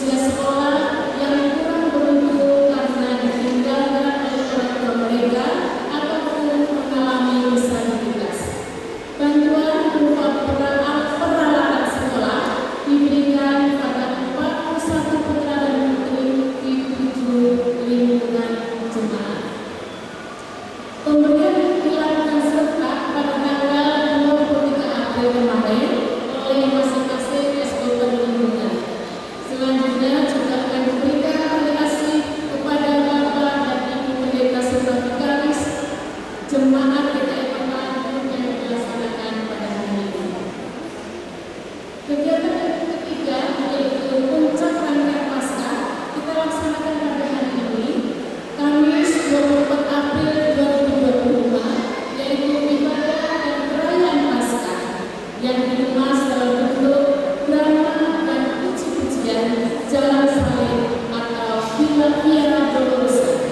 usia sekolah yang kurang beruntung karena ditinggalkan oleh orang tua mereka ataupun mengalami disabilitas. Bantuan berupa peralatan sekolah diberikan pada 41 putra dan putri di 7 lingkungan jemaat. Pemberian dilakukan serentak pada tanggal 23 April kemarin oleh masing-masing SPP lingkungan. Selanjutnya juga akan diberikan aplikasi kepada Bapak dan Ibu Pendeta serta Vikaris Jemaat GKI Pangkalan yang dilaksanakan pada hari ini. Kegiatan yang ketiga yaitu puncak rangkaian Paskah kita laksanakan pada hari ini, Kamis 24 April 2025, yaitu ibadah dan perayaan Paskah yang dikemas dalam bentuk drama dan puji-pujian Jalan Salib atau Via Dolorosa.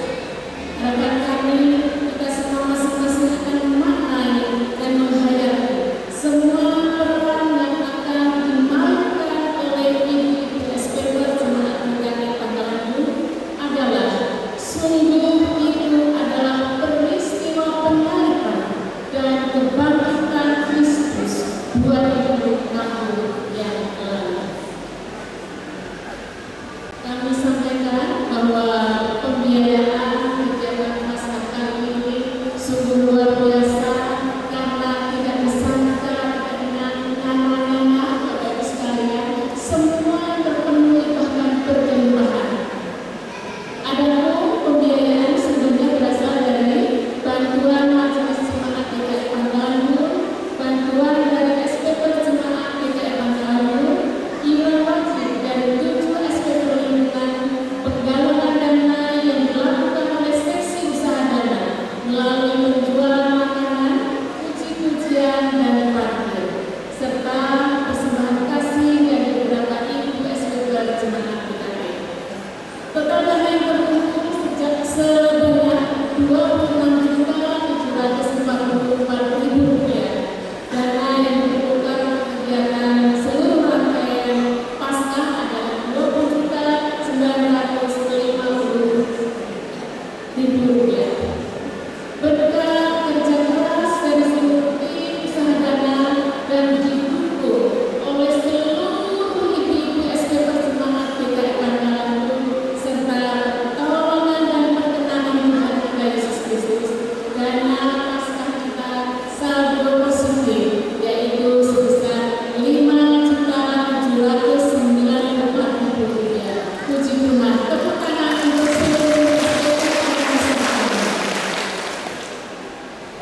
Harapan kami kita semua masing-masing akan memaknai dan menghayati semua peran yang akan dimainkan oleh ibu-ibu SPP Jemaat GKI Pangkalan adalah sungguh itu adalah peristiwa penarikan dan kebangkitan Kristus 2000 tahun yang lalu. Kami sampaikan bahwa pembiayaan kegiatan Paskah kali ini sungguh luar biasa karena tidak disangka dengan nama-nama Bapak sekalian semua terpenuhi bahkan berkelimpahan. Adapun pembiayaan sebenarnya berasal dari bantuan Majelis Jemaat GKI Pangkalan, bantuan dari SPP Jemaat GKI Pangkalan, iuran wajib dari 7 SPP lingkungan, penggalangan dana yang dilakukan oleh seksi usaha dana melalui penjualan makanan, puji-pujian dan parkir, serta persembahan kasih dari beberapa ibu SPP Jemaat GKI. Total dana yang terkumpul sebanyak Rp26.744.000. Dana yang diperlukan kegiatan seluruh rangkaian Paskah adalah Rp20.950.000. Berkat kerja keras dari seluruh tim usaha dana dan didukung oleh seluruh ibu-ibu SPP Jemaat GKI Pangkalan serta pertolongan dan perkenanan Tuhan kita Yesus Kristus, dana Paskah kita saldo positif yaitu sebesar Rp5.794.000. Puji Tuhan, tepuk tangan untuk seluruh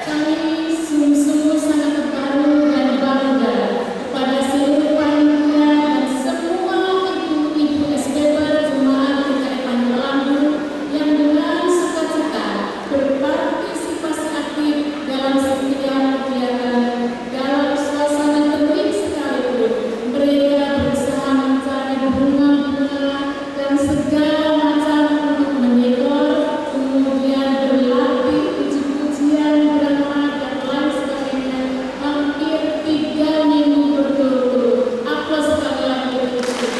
kami sungguh-sungguh sangat terharu dan bangga kepada seluruh panitia dan semua ibu-ibu SPP Jemaat GKI Pangkalan yang dengan sukacita berpartisipasi aktif dalam setiap kegiatan. Dalam suasana terik sekalipun, mereka berusaha mencari bunga-bunga dan segala macam untuk menyekor, kemudian berlatih puji-pujian, drama dan lain sebagainya hampir 3 minggu berturut-turut. Aplaus sekali lagi untuk itu.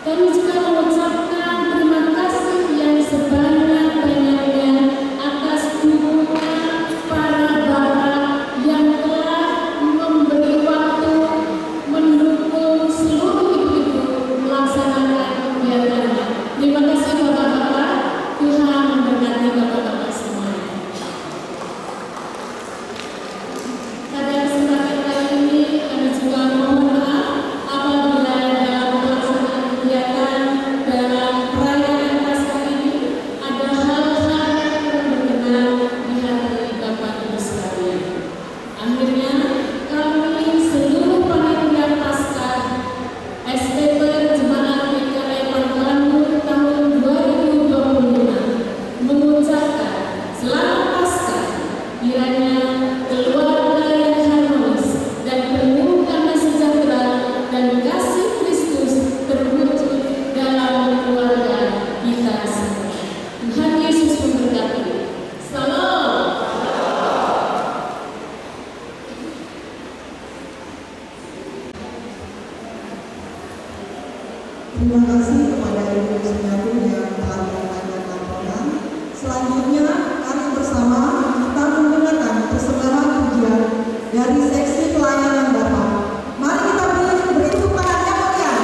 Kami juga mengucapkan terima kasih yang sebanyak-banyaknya atas dukungan para bapak yang telah memberi waktu mendukung seluruh ibu-ibu melaksanakan kegiatannya. Terima kasih Bapak-bapak, Tuhan memberkati Bapak-bapak semuanya. Pada kesempatan kali ini kami juga mohon maaf apabila dalam pelaksanaan kegiatan Terima kasih kepada Ibu Kusmiati yang telah menyampaikan laporan. Selanjutnya, kami bersama kita menggunakan persembahan pujian dari seksi pelayanan Bapak. Mari kita beri tepuk tangan yang meriah.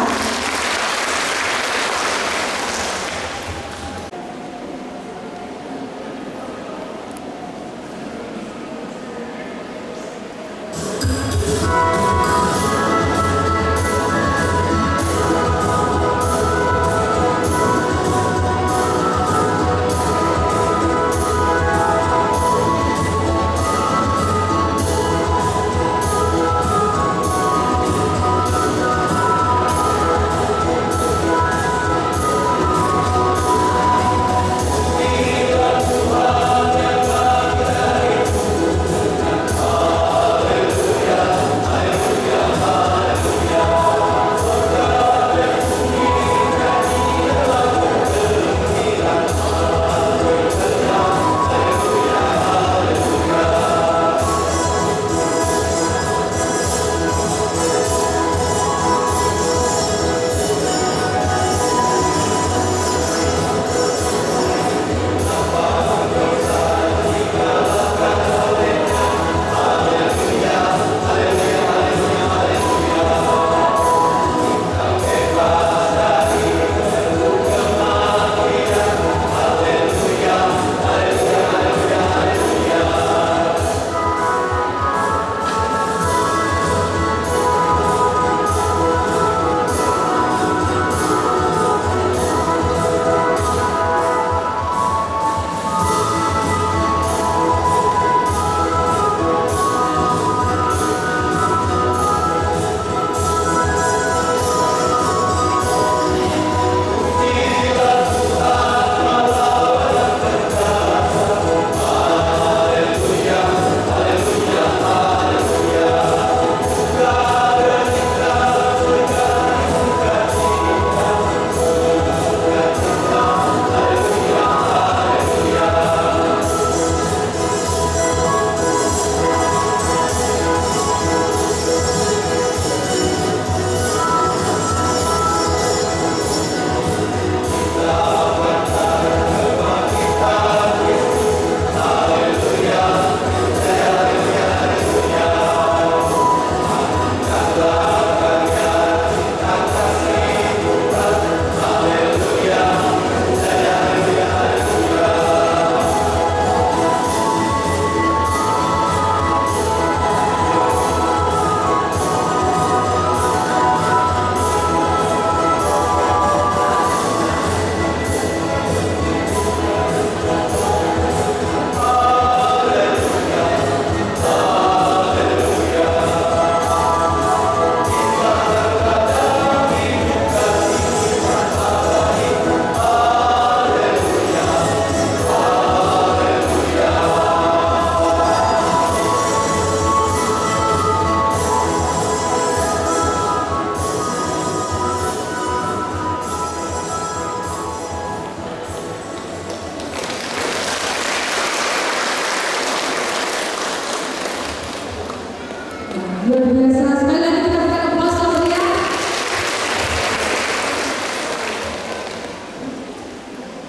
Luar biasa, sekali lagi kita berikan aplaus yang meriah.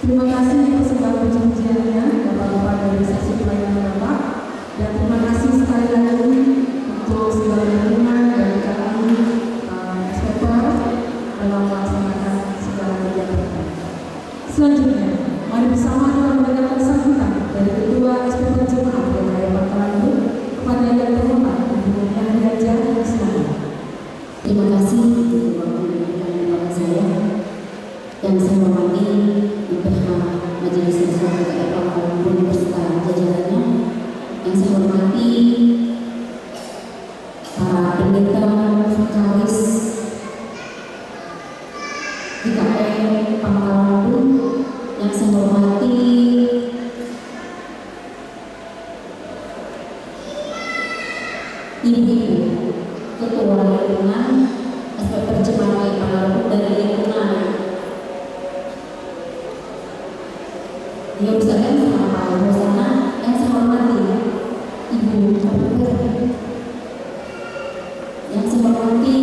Terima kasih persembahan pujiannya Bapak-Bapak dari seksi pelayanan Bapak, dan terima kasih sekali lagi untuk segala dukungan dari kami SPP dalam melaksanakan segala kegiatan. Selanjutnya, mari bersama kita mendengarkan sambutan dari Ketua SPP Jemaat Wilayah Pangkalan Bun kepada yang terhormat Ibu Raja Islam. Terima kasih waktu diberikan kepada saya. Yang saya hormati IPH Majelis Islam PKI Pangkalan Bun beserta jajarannya. Yang saya hormati para pendeta, vikaris GKI Pangkalan Bun. Yang saya hormati ibu-ibu ketua lingkungan SPP Jemaat Pangkalan Bun dari lingkungan yang besarkan sama Pak Hosana. Yang saya hormati Ibu Kapiter, yang saya hormati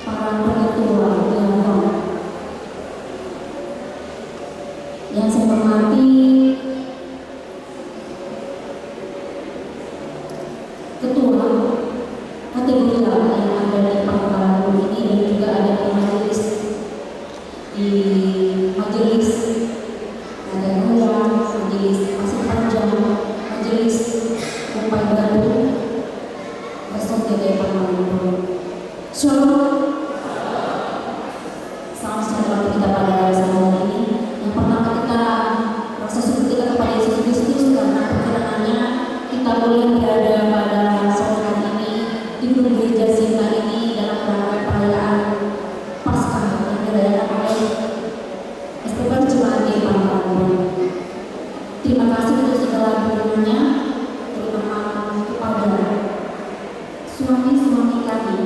para pengetua yang dimanapun. Shalom. Salam sejahtera untuk kita pada saat ini. Yang pertama kita rasa syukur kita kepada Yesus Kristus karena perkenanannya kita boleh berada pada sore hari ini di gedung gereja Sinta ini dalam rangka perayaan Paskah yang dirayakan oleh STP Jemaat di Pangkalan. Terima kasih untuk segala dukungannya, terutama kepada suami-suami kami.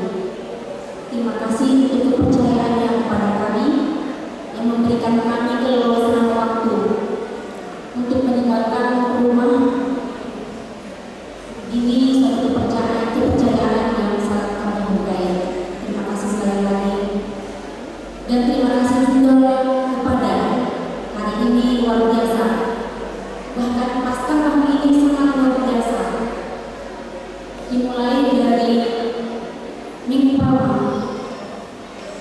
Terima kasih untuk kepercayaannya kepada kami yang memberikan kami keleluasan waktu untuk meninggalkan rumah. Ini suatu kepercayaan yang sangat kami hargai. Terima kasih sekali lagi. Dan terima kasih juga kepada hari ini luar biasa. Bahkan Paskah kami ini sangat luar biasa. Dimulai dari Minggu Palma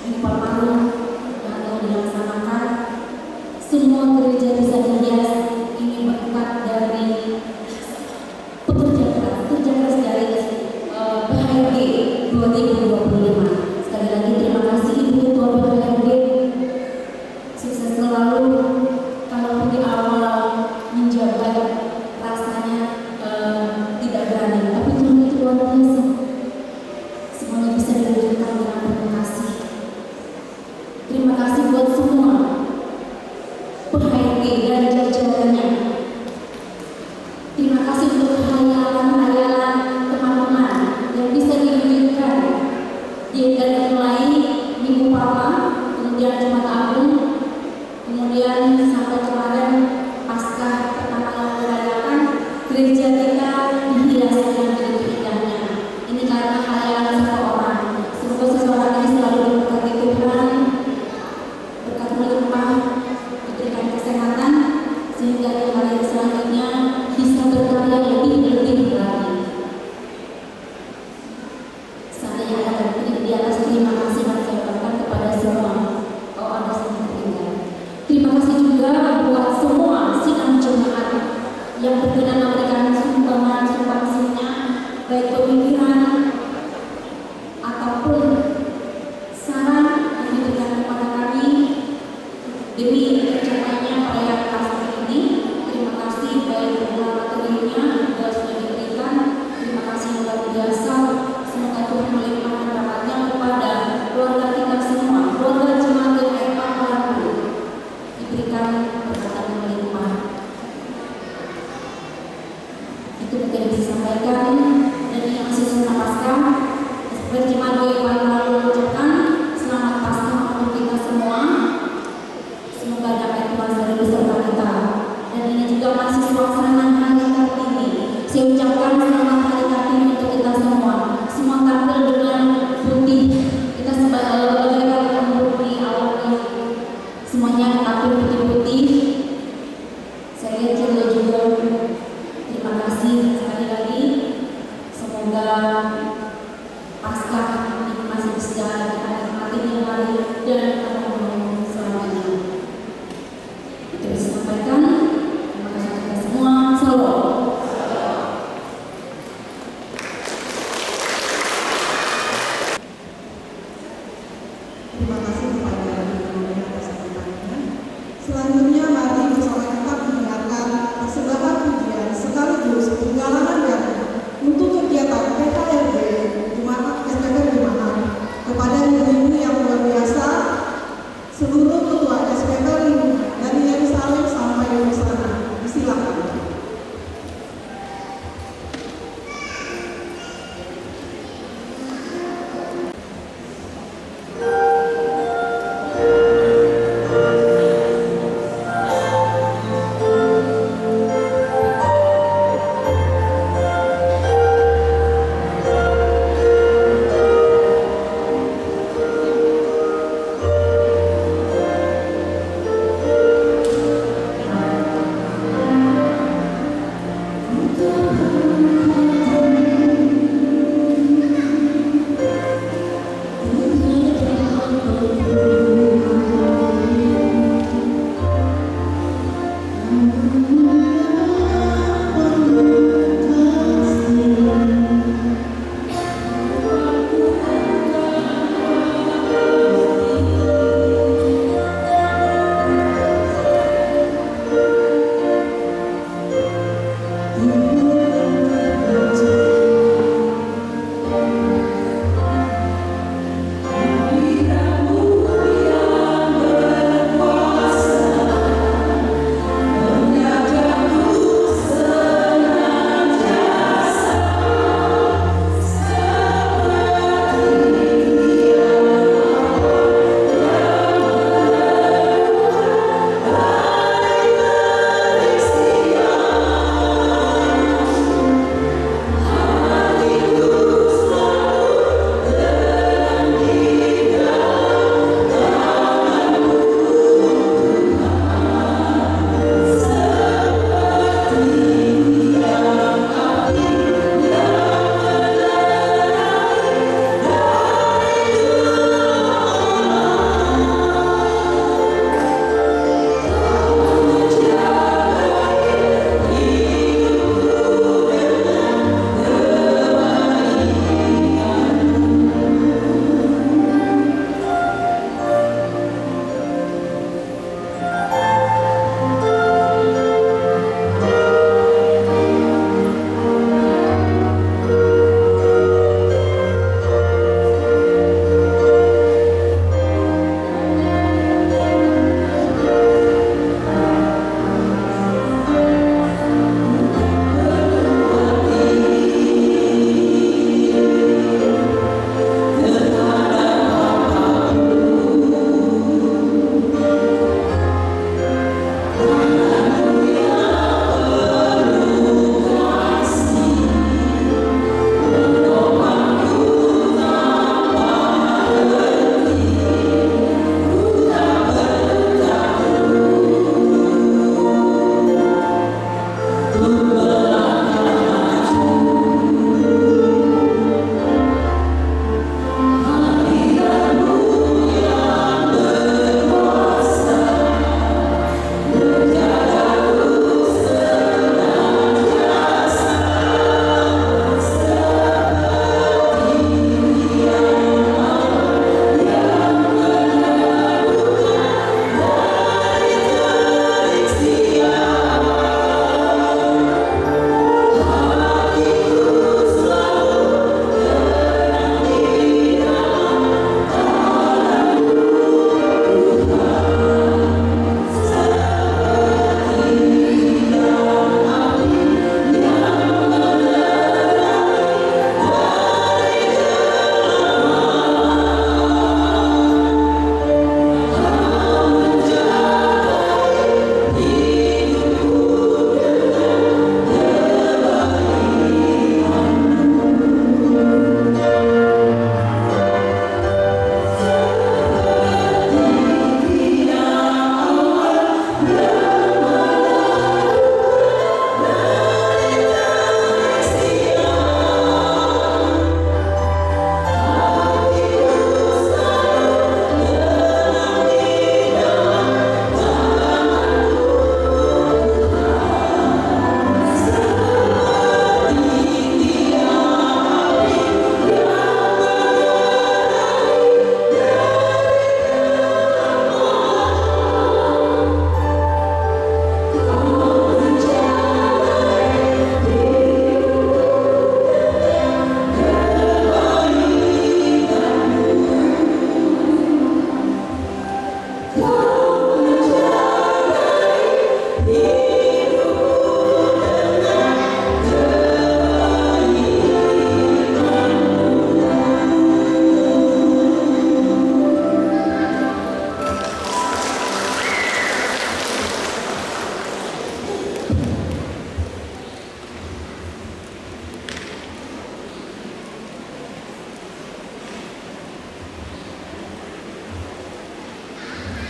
yang telah dilaksanakan, semua gereja bisa dihias. Ini berkat dari pekerja keras dari PHRG 2025. Sekali lagi terima kasih Ibu Ketua PHRG. Sukses selalu. Kalau di awal menjabat rasanya tidak berani, tapi Tuhan itu luar biasa. Semuanya bisa diwujudkan dengan penuh kasih. Terima kasih buat semua PHRG dan jajarannya. Terima kasih untuk hayalan-hayalan teman-teman yang bisa diwujudkan. Dari mulai Minggu Palma, kemudian Jumat Agung, kemudian sampai kemarin Paskah pertama yang dirayakan, gereja kita dihias dengan begitu indahnya. Ini karena hayalan seseorang. Semoga seseorang ini selalu diberkati Tuhan, berkat melimpah, diberikan kesehatan, sehingga di hari selanjutnya bisa berkarya lebih lagi. Saya akan di atas terima kasih yang saya ucapkan kepada semua. Oh, ada yang tertinggal. Terima kasih juga buat semua sidang jemaat yang berkenan memberikan sumbangsinya, baik pemikiran ataupun saran yang diberikan kepada kami demi tercapainya perayaan Paskah ini. Terima kasih baik berupa materinya juga sudah diberikan. Terima kasih yang luar biasa. Semoga Tuhan melimpahkan rahmatnya kepada keluarga kita semua, keluarga jemaat GKI Pangkalan, diberikan berkat yang melimpah. Itu mungkin bisa disampaikan. Dan yang masih sunnah Paskah, seperti jemaat GKI Pangkalan mengucapkan selamat Paskah untuk kita semua. Semoga dapat Tuhan selalu beserta kita. Dan ini juga masih suasana hari Kartini. Saya ucapkan selamat hari Kartini untuk kita semua. Semua tampil dengan putih. Kita bagaikan putih awalnya. Semuanya tampil putih-putih. Saya lihat juga terima kasih sekali lagi. Semoga Paskah ini masih bisa kita nikmati di hari dan tahun selanjutnya. Itu disampaikan. Terima kasih kita semua. Salam. Terima kasih kepada Ibu atas kesampatannya. Selanjutnya mari bersama kita mendengarkan persembahan pujian sekaligus penggalangan dana untuk kegiatan PHRG Jemaat STP Jemaat kepada ibu-ibu yang luar biasa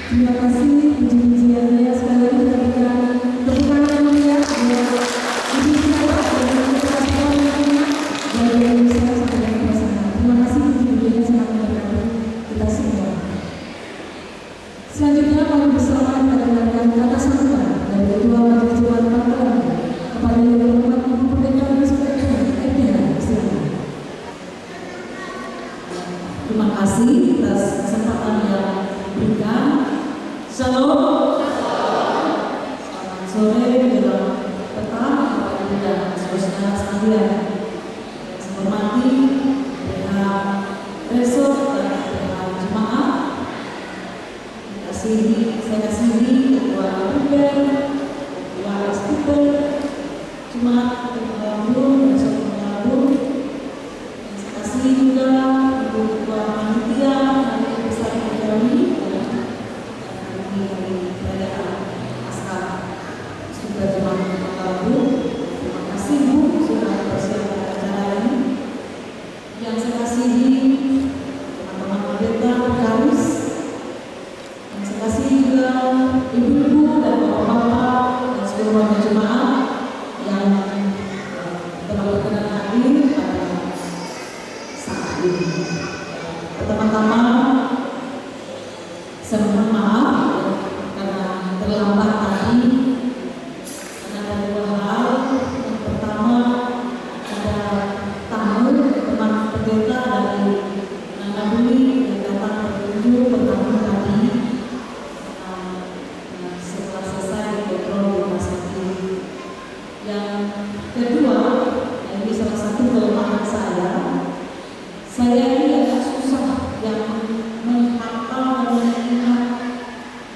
Terima kasih puji-pujiannya sekali lagi kita berikan tepuk tangan yang mulia buat Ibu Siapa dan Ketua Sekolah dari Indonesia sampai dengan pasangan. Terima kasih puji-pujiannya sangat memberkati kita semua. Selanjutnya kami bersama kita dengarkan kata sambutan dari Ketua Majelis Dewan Perwakilan kepada Yang Terhormat Ibu Pendeta Yusuf Etiana. Silakan. Terima kasih atas kesempatan yang diberikan. Shalom. Selamat sore, menjelang petang, Bapak Ibu dan saudara sekalian. Saya hormati pihak resort dan pihak jemaat. Saya kasihi Ketua Ruben, Ketua Stiper, Jemaat Pengabung, Resort Pengabung. Saya kasihi juga Ibu Ketua Panitia, Hari Besar Kami, dari perayaan Paskah sudah jemaat Pengabung. Terima kasih Bu sudah mempersiapkan acara ini. Yang saya kasihi teman-teman pendeta, pekaris. Yang saya kasihi juga ibu-ibu dan bapak-bapak dan seluruh warga jemaat yang telah berkenan hadir pada saat ini. Pertama-tama saya mohon maaf karena terlambat tadi karena ada dua hal. Yang pertama ada tamu teman pendeta dari Nanabuli yang datang berkunjung pertama tadi setelah selesai dikontrol di rumah sakit. Yang kedua, ini salah satu kelemahan saya ini agak susah yang menghafal dan mengingat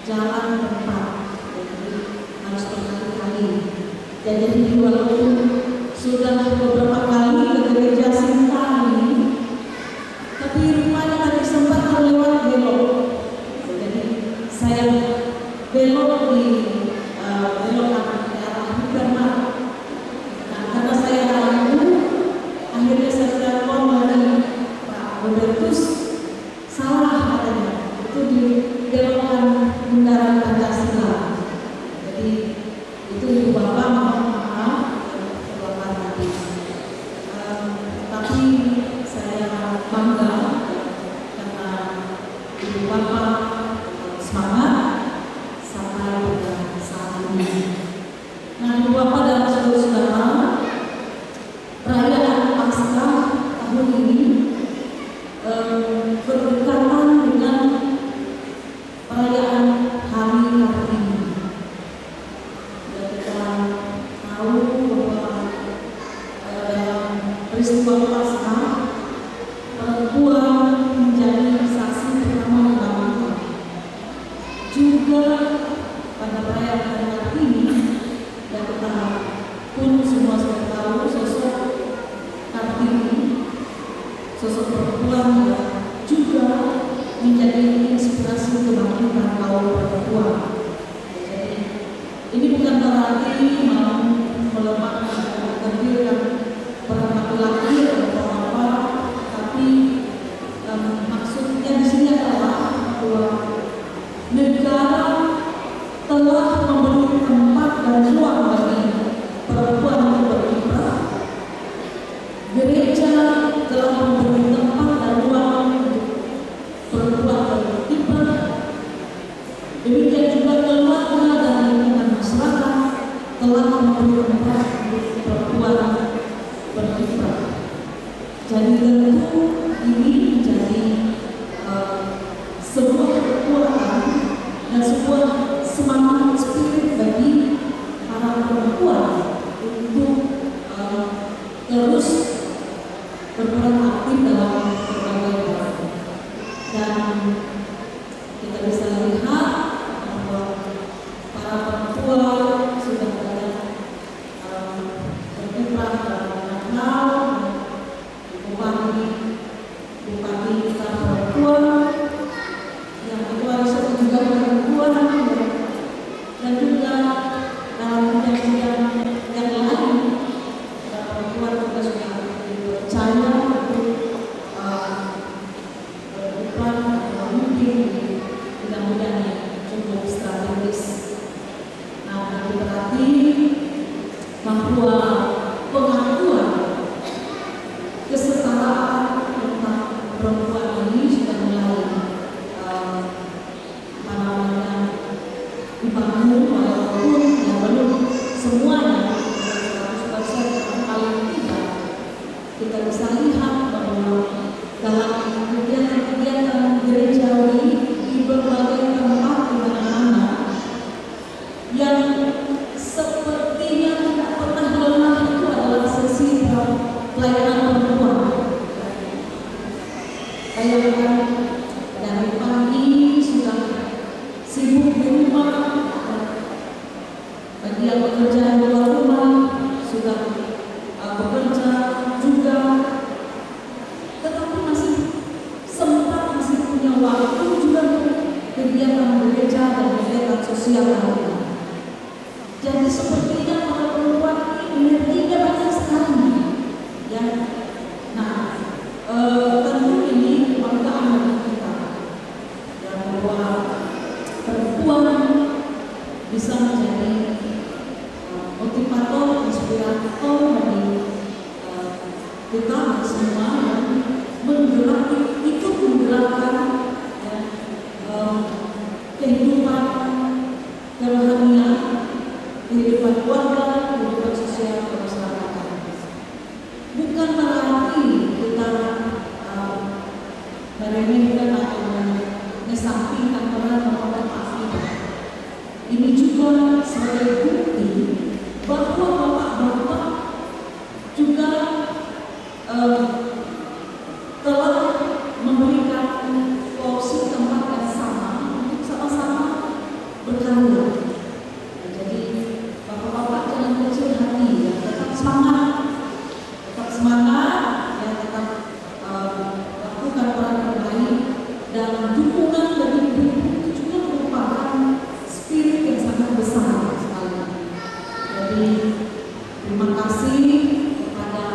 jalan tempat, jadi harus berkali-kali. Jadi walaupun sudah beberapa kali ke gereja Sinta ini, tapi rupanya tadi sempat lewat belok. Jadi saya belok di belokan ke arah Hipermat. Nah, karena saya ragu, akhirnya saya telepon dari Pak Robertus, salah katanya, itu di belokan Bundaran Pancasila. Jadi itu Ibu Bapak mohon maaf terlambat tadi. Tapi saya bangga karena Ibu Bapak semangat sampai pada saat ini. Nah, Ibu Bapak dan saudara-saudara, perayaan Paskah tahun ini berdekatan dengan perayaan Hari Kartini. Dan kita tahu bahwa dalam peristiwa Paskah perempuan menjadi saksi pertama utama. Juga pada perayaan Hari Kartini dan kita pun semua sudah tahu sosok Kartini, sosok perempuan yang juga menjadi inspirasi kebangkitan kaum perempuan. Jadi ini bukan berarti mau melemahkan atau mengkerdilkan peran laki-laki atau apa, tapi maksudnya di sini adalah bahwa negara telah memberi tempat dan ruang bagi perempuan untuk berkiprah. Gereja telah memberi tempat dan ruang untuk perempuan berkiprah. Demikian juga keluarga dan lingkungan masyarakat telah memberi tempat untuk perempuan berkiprah. Jadi tentu ini menjadi sebuah kekuatan dan sebuah semangat spirit bagi para perempuan untuk terus berperan aktif dalam berbagai hal. Dan kita bisa lihat bahwa para perempuan sudah banyak berkiprah dalam banyak hal. Bupati kita perempuan, yang ketua resort juga perempuan, dan juga dalam bidang-bidang yang lain perempuan juga sudah dipercaya untuk berperan atau memimpin di bidang-bidang perempuan ini sudah mulai dibangun, walaupun ya belum semuanya 100% paling tidak kita bisa lihat bahwa dalam kegiatan-kegiatan gerejawi di berbagai tempat di mana-mana yang sepertinya tidak pernah lelah itu adalah sesi pelayanan perempuan. Bayangkan dari pagi sudah sibuk di rumah, bagi yang bekerja di luar rumah sudah bekerja juga, tetapi masih sempat, masih punya waktu juga kegiatan gereja dan kegiatan sosial lainnya. Jadi sepertinya para perempuan ini energinya banyak sekali, ya. Nah, tentu ini kebanggaan bagi kita, ya, bahwa perempuan bisa menjadi motivator, inspirator bagi kita semua yang ikut menggerakkan ya, kehidupan kerohanian, kehidupan keluarga, kehidupan sosial kemasyarakatan. Bukan berarti kita meremehkan atau mengesampingkan peran perempuan Afrika. Ini juga sebagai bukti bahwa bapak-bapak juga telah memberikan porsi tempat yang sama untuk sama-sama berkarya. Jadi bapak-bapak jangan kecil hati, ya, tetap semangat, ya, tetap lakukan peran terbaik, dan dukungan dari ibu itu juga merupakan spirit yang sangat besar sekali. Jadi terima kasih kepada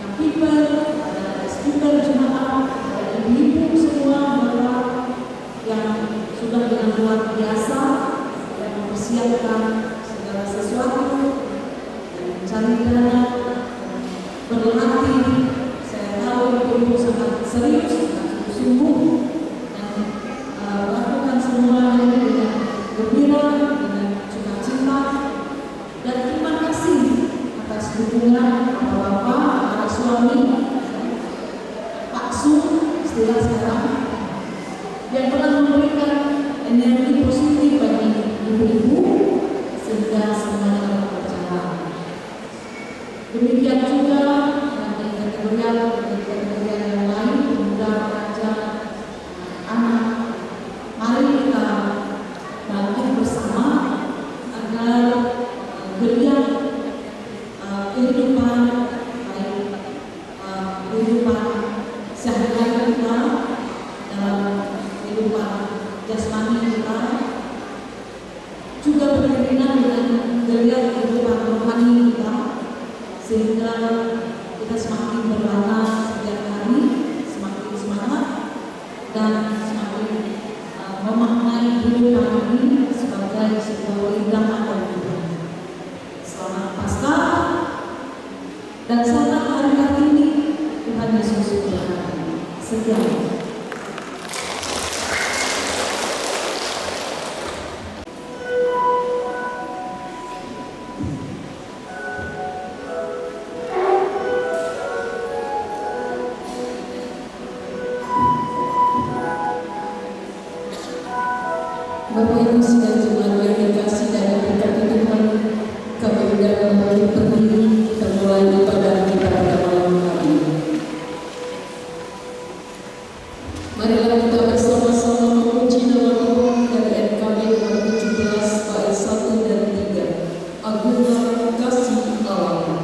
yang people, kepada speaker jemaat, kepada ibu-ibu semua bapak yang sudah dengan luar biasa yang mempersiapkan segala sesuatu, dan mencari dana, berlatih. Saya tahu ibu-ibu sangat serius, sangat sungguh, dan lakukan semua ini dengan gembira, dengan sukacita. Dan terima kasih atas dukungan bapak-bapak, para suami, Pak Su, istilah sekarang, yang telah memberikan energi positif bagi ibu-ibu sehingga semuanya dapat berjalan. Demikian juga bagi kategori yang lain, pemuda, remaja, anak. Mari kita bantu bersama agar geliat kehidupan, baik kehidupan sehari-hari kita, dalam kehidupan jasmani kita, juga beriringan dengan geliat kehidupan rohani kita, sehingga kita semakin berwarna setiap hari, semakin semangat, dan semakin memaknai kehidupan ini sebagai sebuah lidah atau hidup. Selamat Paskah dan selamat hari Kartini. Tuhan Yesus berkati. Sekian. Bapak Ibu saudara jemaat yang dikasihi dan diberkati Tuhan, kami undang kembali berdiri kita mulai ibadah kita pada malam hari ini. Marilah kita bersama-sama memuji nama Tuhan dari NKB nomor 17 ayat 1 dan 3. Agunglah kasih Allah. Terima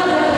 kasih.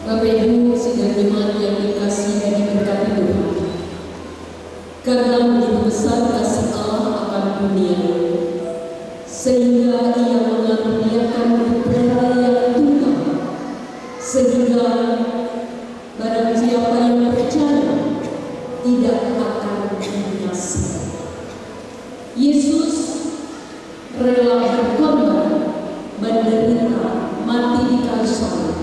Bapak Ibu sidang jemaat yang dikasihi dan diberkati Tuhan. Karena begitu besar kasih Allah akan dunia, sehingga Ia mengaruniakan Putra yang tunggal, sehingga barang siapa yang percaya tidak akan binasa. Yesus rela berkorban, menderita, mati di kayu salib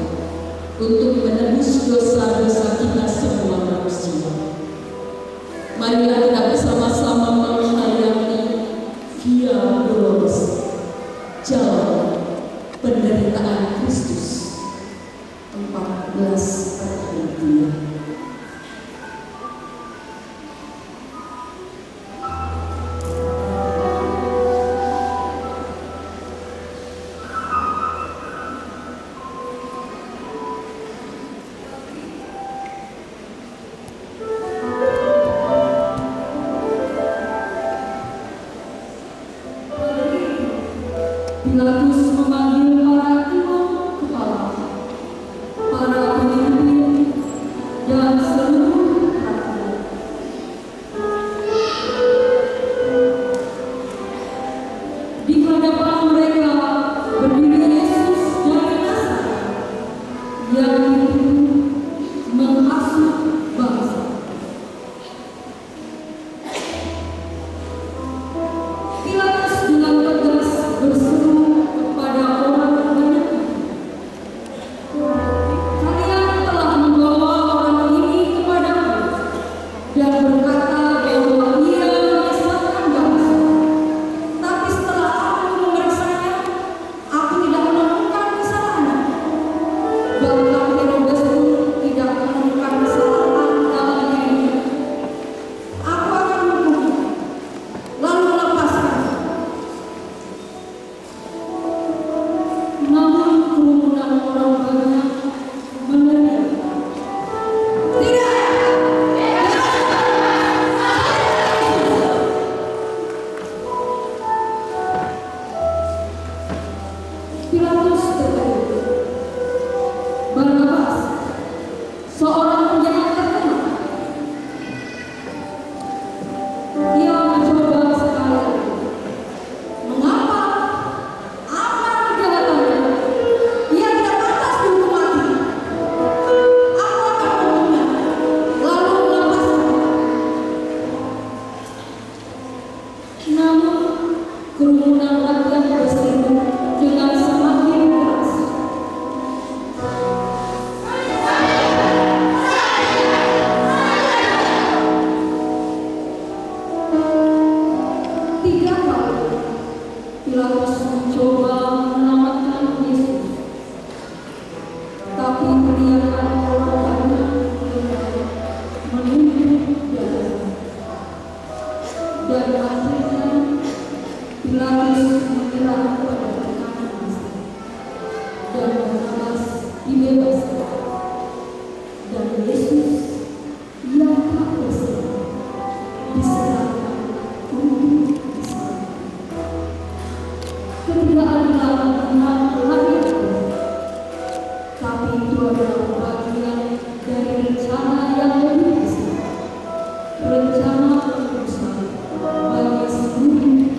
untuk menebus dosa-dosa kita semua manusia. Mari kita bersama-sama menghayati Via Dolorosa, jalan penderitaan Kristus. 14 ayat 3. Pilatus memanggil para imam kepala, para pemimpin, dan seluruh rakyat. Di hadapan mereka berdiri Yesus dari Nazaret yang dituduh menghasut bangsa. Pilatus dengan tegas berseru kepada orang banyak, "Kalian telah membawa orang ini kepadaku dan berkata bahwa ia menyesatkan bangsa. Tapi setelah aku memeriksanya, aku tidak menemukan kesalahannya. Bahkan Herodes pun tidak menemukan kesalahan dalam dirinya. Aku akan menghukumnya, lalu lepaskan." Namun kerumunan orang banyak meneriak, "Tidak! Pilatus berkata, "Barnabas, seorang penjahat terkenal." Ia mencoba sekali lagi. "Mengapa? Apa kejahatannya? Ia tidak pantas dihukum mati. Aku akan menghukumnya, lalu melepaskannya." Namun kerumunan rakyat berseru dengan semakin keras, "Tiga kali Pilatus mencoba menyelamatkan Yesus, tapi teriakan orang banyak menuntut dadanya. Dan akhirnya Pilatus menyerah pada tekanan massa, dan Barnabas dibebaskan, dan Yesus yang tak bersalah diserahkan untuk disalibkan. Ketidakadilan Tuhan lahir, tapi itu adalah bagian dari rencana yang lebih besar, rencana penebusan bagi seluruh dunia.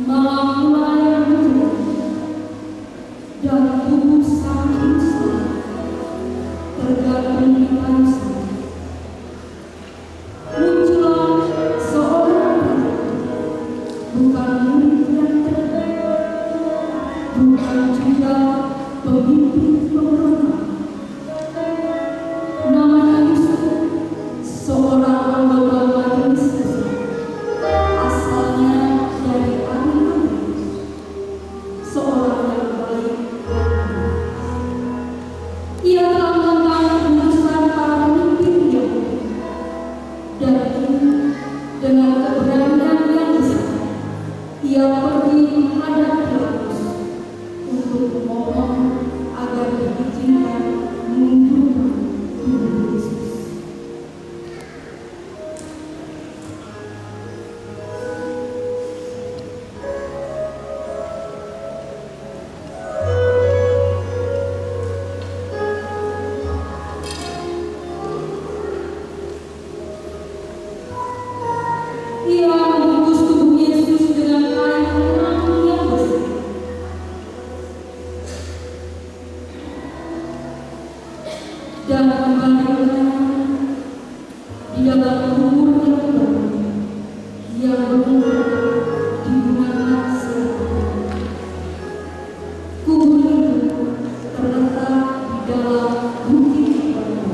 malam mulai muncul dan tubuh sang insan tergantung di kayu salib. Muncullah seorang pria, bukan murid yang terbaik, bukan juga pemimpin pemberontak. Namanya Yusuf, seorang anggota majelis besar, asalnya dari Arimatea, seorang yang baik. Ia telah menentang keputusan para pemimpin Yahudi, dan dengan keberanian yang besar, ia pergi menghadap Pilatus untuk memohon agar diizinkan mengundurkan tubuh Yesus. Ia membungkus tubuh Yesus dengan kain tenang yang bersih. Dan membaringkannya di dalam kubur yang baru yang berumur di mana selatan. Kubur itu terletak di dalam bukit Batu.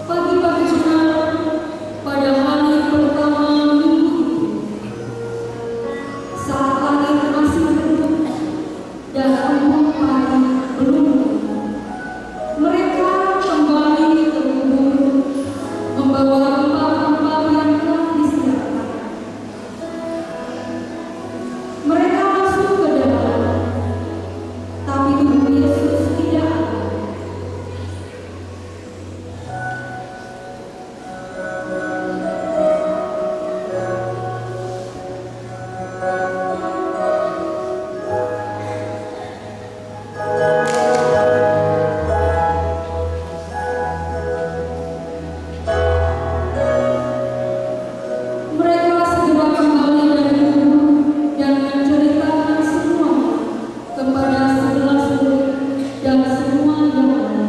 Pagi-pagi benar pada hari pertama minggu itu, saat langit masih redup dan embun pagi belum datang, mereka kembali ke kubur membawa rempah-rempah yang telah disiapkan. Mereka masuk ke dalam, tapi tubuh Yesus tidak ada. Mereka segera kembali dari kubur dan menceritakan semuanya kepada sebelas murid dan semua yang lain.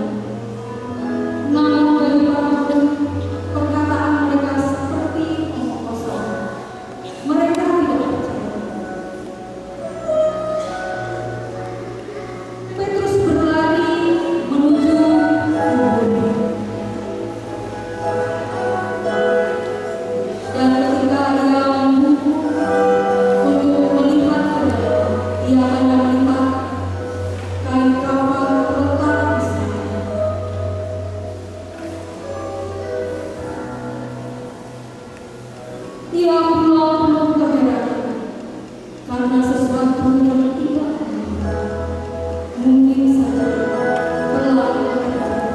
Namun bagi para murid, perkataan mereka seperti omong kosong. Mereka tidak percaya. Petrus berlari menuju kubur. Dan ketika ia membuka untuk melihat ke dalam, ia hanya melihat kain kafan terletak di sana. Ia pulang penuh keheranan karena sesuatu yang tidak mungkin saja telah terjadi.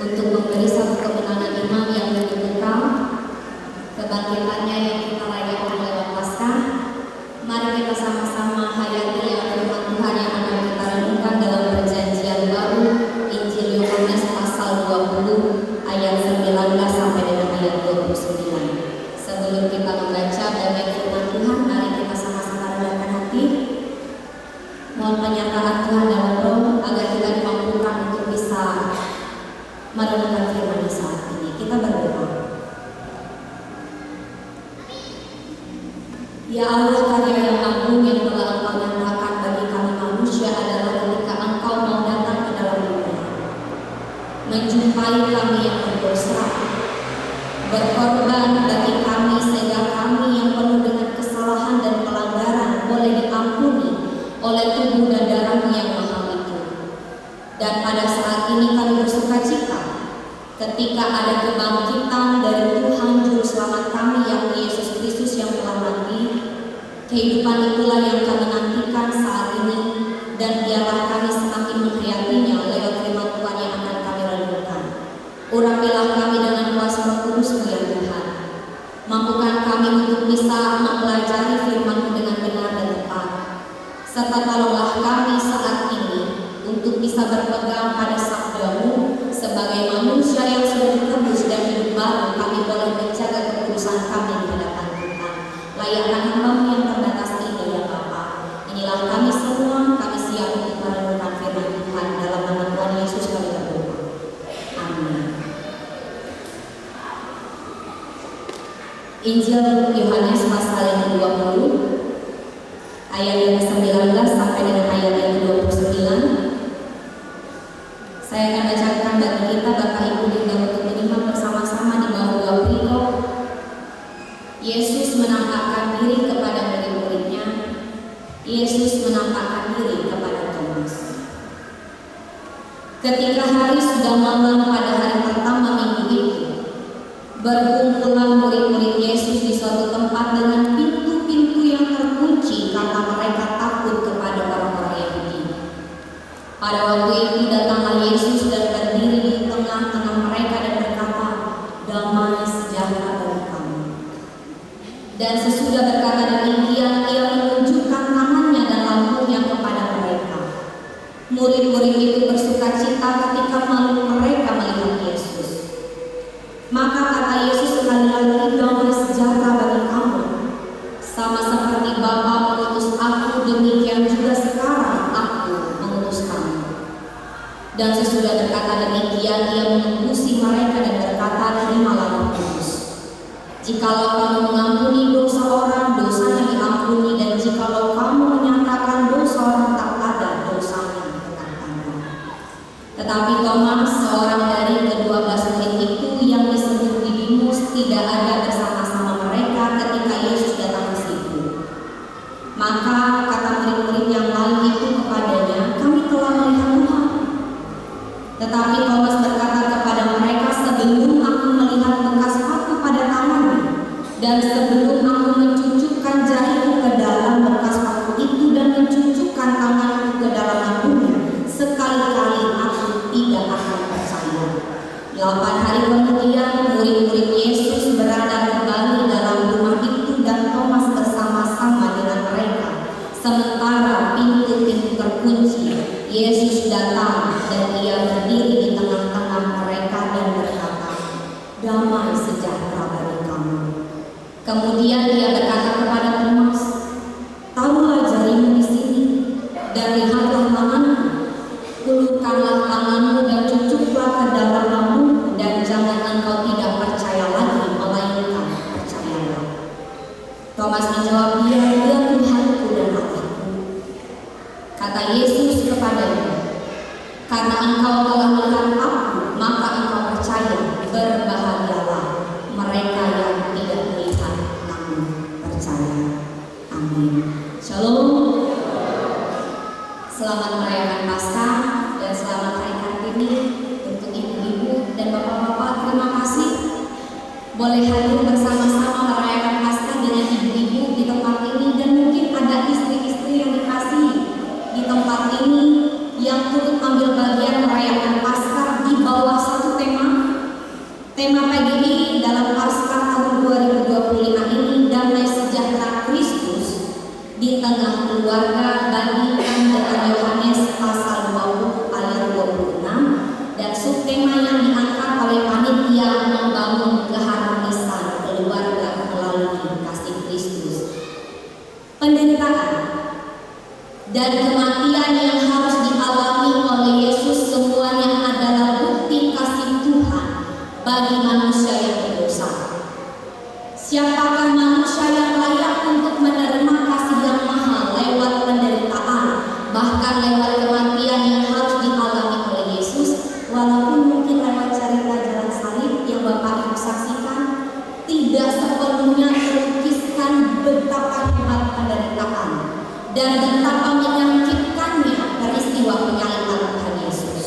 untuk memberi satu kemenangan iman yang lebih kekal, kebangkitannya yang kita rayakan lewat Paskah. Mari kita sama-sama hayati yang firman Tuhan yang akan kita renungkan dalam Perjanjian Baru, Injil Yohanes pasal 20 ayat 19 sampai dengan ayat 29. Sebelum kita membaca bagian firman Tuhan, mari kita sama-sama rendahkan hati. Mohon penyertaan Tuhan dalam roh agar kita dimampukan untuk bisa merenungkan firman di saat ini. Kita berdoa. Ya Allah, karya yang agung yang telah Engkau nyatakan bagi kami manusia adalah ketika Engkau mau datang ke dalam dunia, menjumpai kami yang berdosa, berkorban bagi kami sehingga kami yang penuh dengan kesalahan dan pelanggaran boleh diampuni oleh tubuh dan darah-Mu yang mahal itu. Dan pada saat ini kami bersukacita ketika ada kebangkitan dari Tuhan Juru Selamat kami yakni Yesus Kristus yang telah mati. Kehidupan itulah yang kami nantikan saat ini, dan biarlah kami semakin menghayatinya lewat firman Tuhan yang akan kami renungkan. Urapilah kami dengan kuasa Roh Kudus-Mu ya Tuhan. Mampukan kami untuk bisa mempelajari firman-Mu dengan benar dan tepat. Serta tolonglah kami saat ini untuk bisa berpegang pada sabda-Mu. Sebagai manusia yang sudah ditebus dan hidup baru, kami boleh menjaga kekudusan kami di hadapan Tuhan. Layakkan hamba-Mu yang terbatas ini ya Bapa. Inilah kami semua, kami siap untuk merenungkan firman Tuhan. Dalam nama Tuhan Yesus kami berdoa. Amin. Injil Yohanes pasal yang ke-20 ayat yang ke-19 sampai dengan ayat yang ke-29. Saya akan bacakan bagi kita Bapak Ibu juga untuk menyimak bersama-sama di bawah dua perikop. Yesus menampakkan diri kepada murid-muridnya. Yesus menampakkan diri kepada Thomas. Ketika hari sudah malam pada hari pertama minggu itu, berkumpullah murid-murid Yesus di suatu tempat dengan pintu-pintu yang terkunci karena mereka takut kepada orang-orang Yahudi. Pada waktu itu datanglah Yesus dan berdiri di tengah-tengah mereka dan berkata, "Damai sejahtera bagi kamu." Dan sesudah berkata demikian, ia menunjukkan tangannya dan lambungnya kepada mereka. Murid-murid itu bersukacita ketika mereka melihat Yesus. Maka kata Yesus sekali lagi, "Damai sejahtera bagi kamu. Sama seperti Bapa mengutus aku, demikian juga sekarang aku mengutus kamu." Dan sesudah berkata demikian, ia mengutusi mereka dan berkata, "Terimalah Roh Kudus. Jikalau kamu mengampuni dosa orang, dosanya diampuni, dan jikalau kamu menyatakan dosa orang, tak ada dosanya dikatakan." Tetapi Thomas, seorang dari ke-12 murid itu yang disebut Didimus, tidak ada bersama-sama mereka ketika Yesus datang ke situ. Maka kata murid-murid yang lain itu kepadanya, "Kami telah melihat Tuhan." Tetapi Thomas berkata kepada mereka, "Sebelum aku melihat bekas paku pada tangannya, dan sebelum aku mencucukkan jariku ke dalam bekas paku itu dan mencucukkan tanganku ke dalam lambungnya, sekali-kali aku tidak akan percaya." 8 hari kemudian murid-murid Yesus berada kembali dalam rumah itu dan Thomas bersama-sama dengan mereka. Sementara pintu-pintu terkunci, Yesus datang dan ia berdiri di tengah-tengah mereka dan berkata, "Damai sejahtera bagi kamu." Kemudian ia berkata kepada Thomas, "Taruhlah jarimu di sini dan lihatlah tanganku. Ulurkanlah tanganmu dan cucuklah ke dalam lambungku, dan jangan engkau tidak percaya lagi, melainkan percayalah." Thomas menjawab dia, "Ya Tuhanku dan Allahku." Kata Yesus kepadanya, "Karena engkau telah melihat aku, maka engkau percaya. Berbahagialah mereka yang tidak melihat namun percaya." Amin. Shalom. Selamat merayakan Paskah dan selamat Hari Kartini untuk ibu-ibu dan bapak-bapak. Terima kasih boleh hadir bersama-sama merayakan Paskah dengan ibu-ibu di tempat ini, dan mungkin ada istri-istri yang dikasihi di tempat ini yang turut ambil bagian merayakan Paskah di bawah satu tema bagi manusia yang berdosa. Siapakah manusia yang layak untuk menerima kasih yang mahal lewat penderitaan, bahkan lewat kematian yang harus dialami oleh Yesus, walaupun mungkin lewat cerita jalan salib yang Bapak Ibu saksikan, tidak sepenuhnya terlukiskan betapa hebat penderitaan dan betapa menyakitkannya peristiwa penyaliban Tuhan Yesus.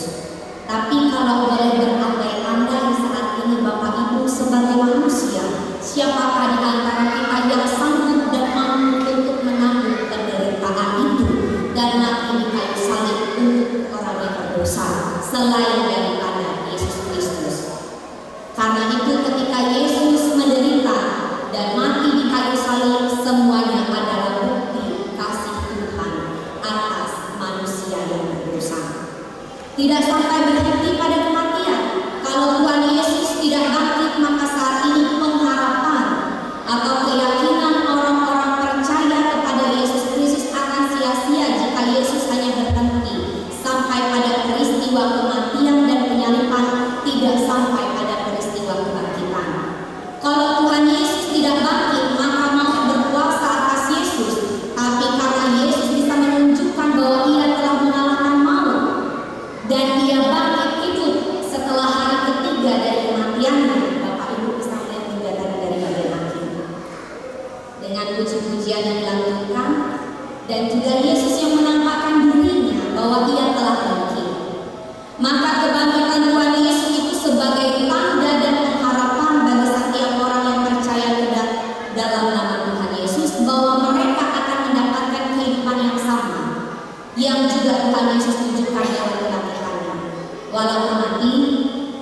Tapi kalau boleh berandai-andai saat ini Bapak Ibu sebagai manusia, siapakah di antara kita yang sanggup dan mampu untuk menanggung penderitaan itu dan mati di kayu salib untuk orang yang berdosa selain daripada Yesus Kristus? Karena itu ketika Yesus menderita dan mati di kayu salib, semuanya adalah bukti kasih Tuhan atas manusia yang berdosa. Tidak sampai berhenti pada kematian. Kalau Tuhan Yesus tidak bangkit, maka saat ini pengharapan atau keyakinan orang-orang percaya kepada Yesus Kristus akan sia-sia jika Yesus hanya berhenti sampai pada peristiwa kematian dan penyaliban, tidak sampai pada peristiwa kebangkitan. Kalau Tuhan Yesus tidak bangkit, maka maut berkuasa atas Yesus. Tapi karena Yesus bisa menunjukkan bahwa Ia telah mengalahkan maut dan Ia bangkit hidup setelah hari ketiga dari kematiannya, Bapak Ibu bisa melihat juga dari bagian akhir dengan puji-pujian yang dilantunkan, dan juga Yesus yang menampakkan dirinya bahwa Ia telah bangkit. Maka kebangkitan Tuhan Yesus itu sebagai tanda dan pengharapan bagi setiap orang yang percaya dalam nama Tuhan Yesus, bahwa mereka akan mendapatkan kehidupan yang sama yang juga Tuhan Yesus tunjukkan dalam kebangkitannya. Walaupun mati,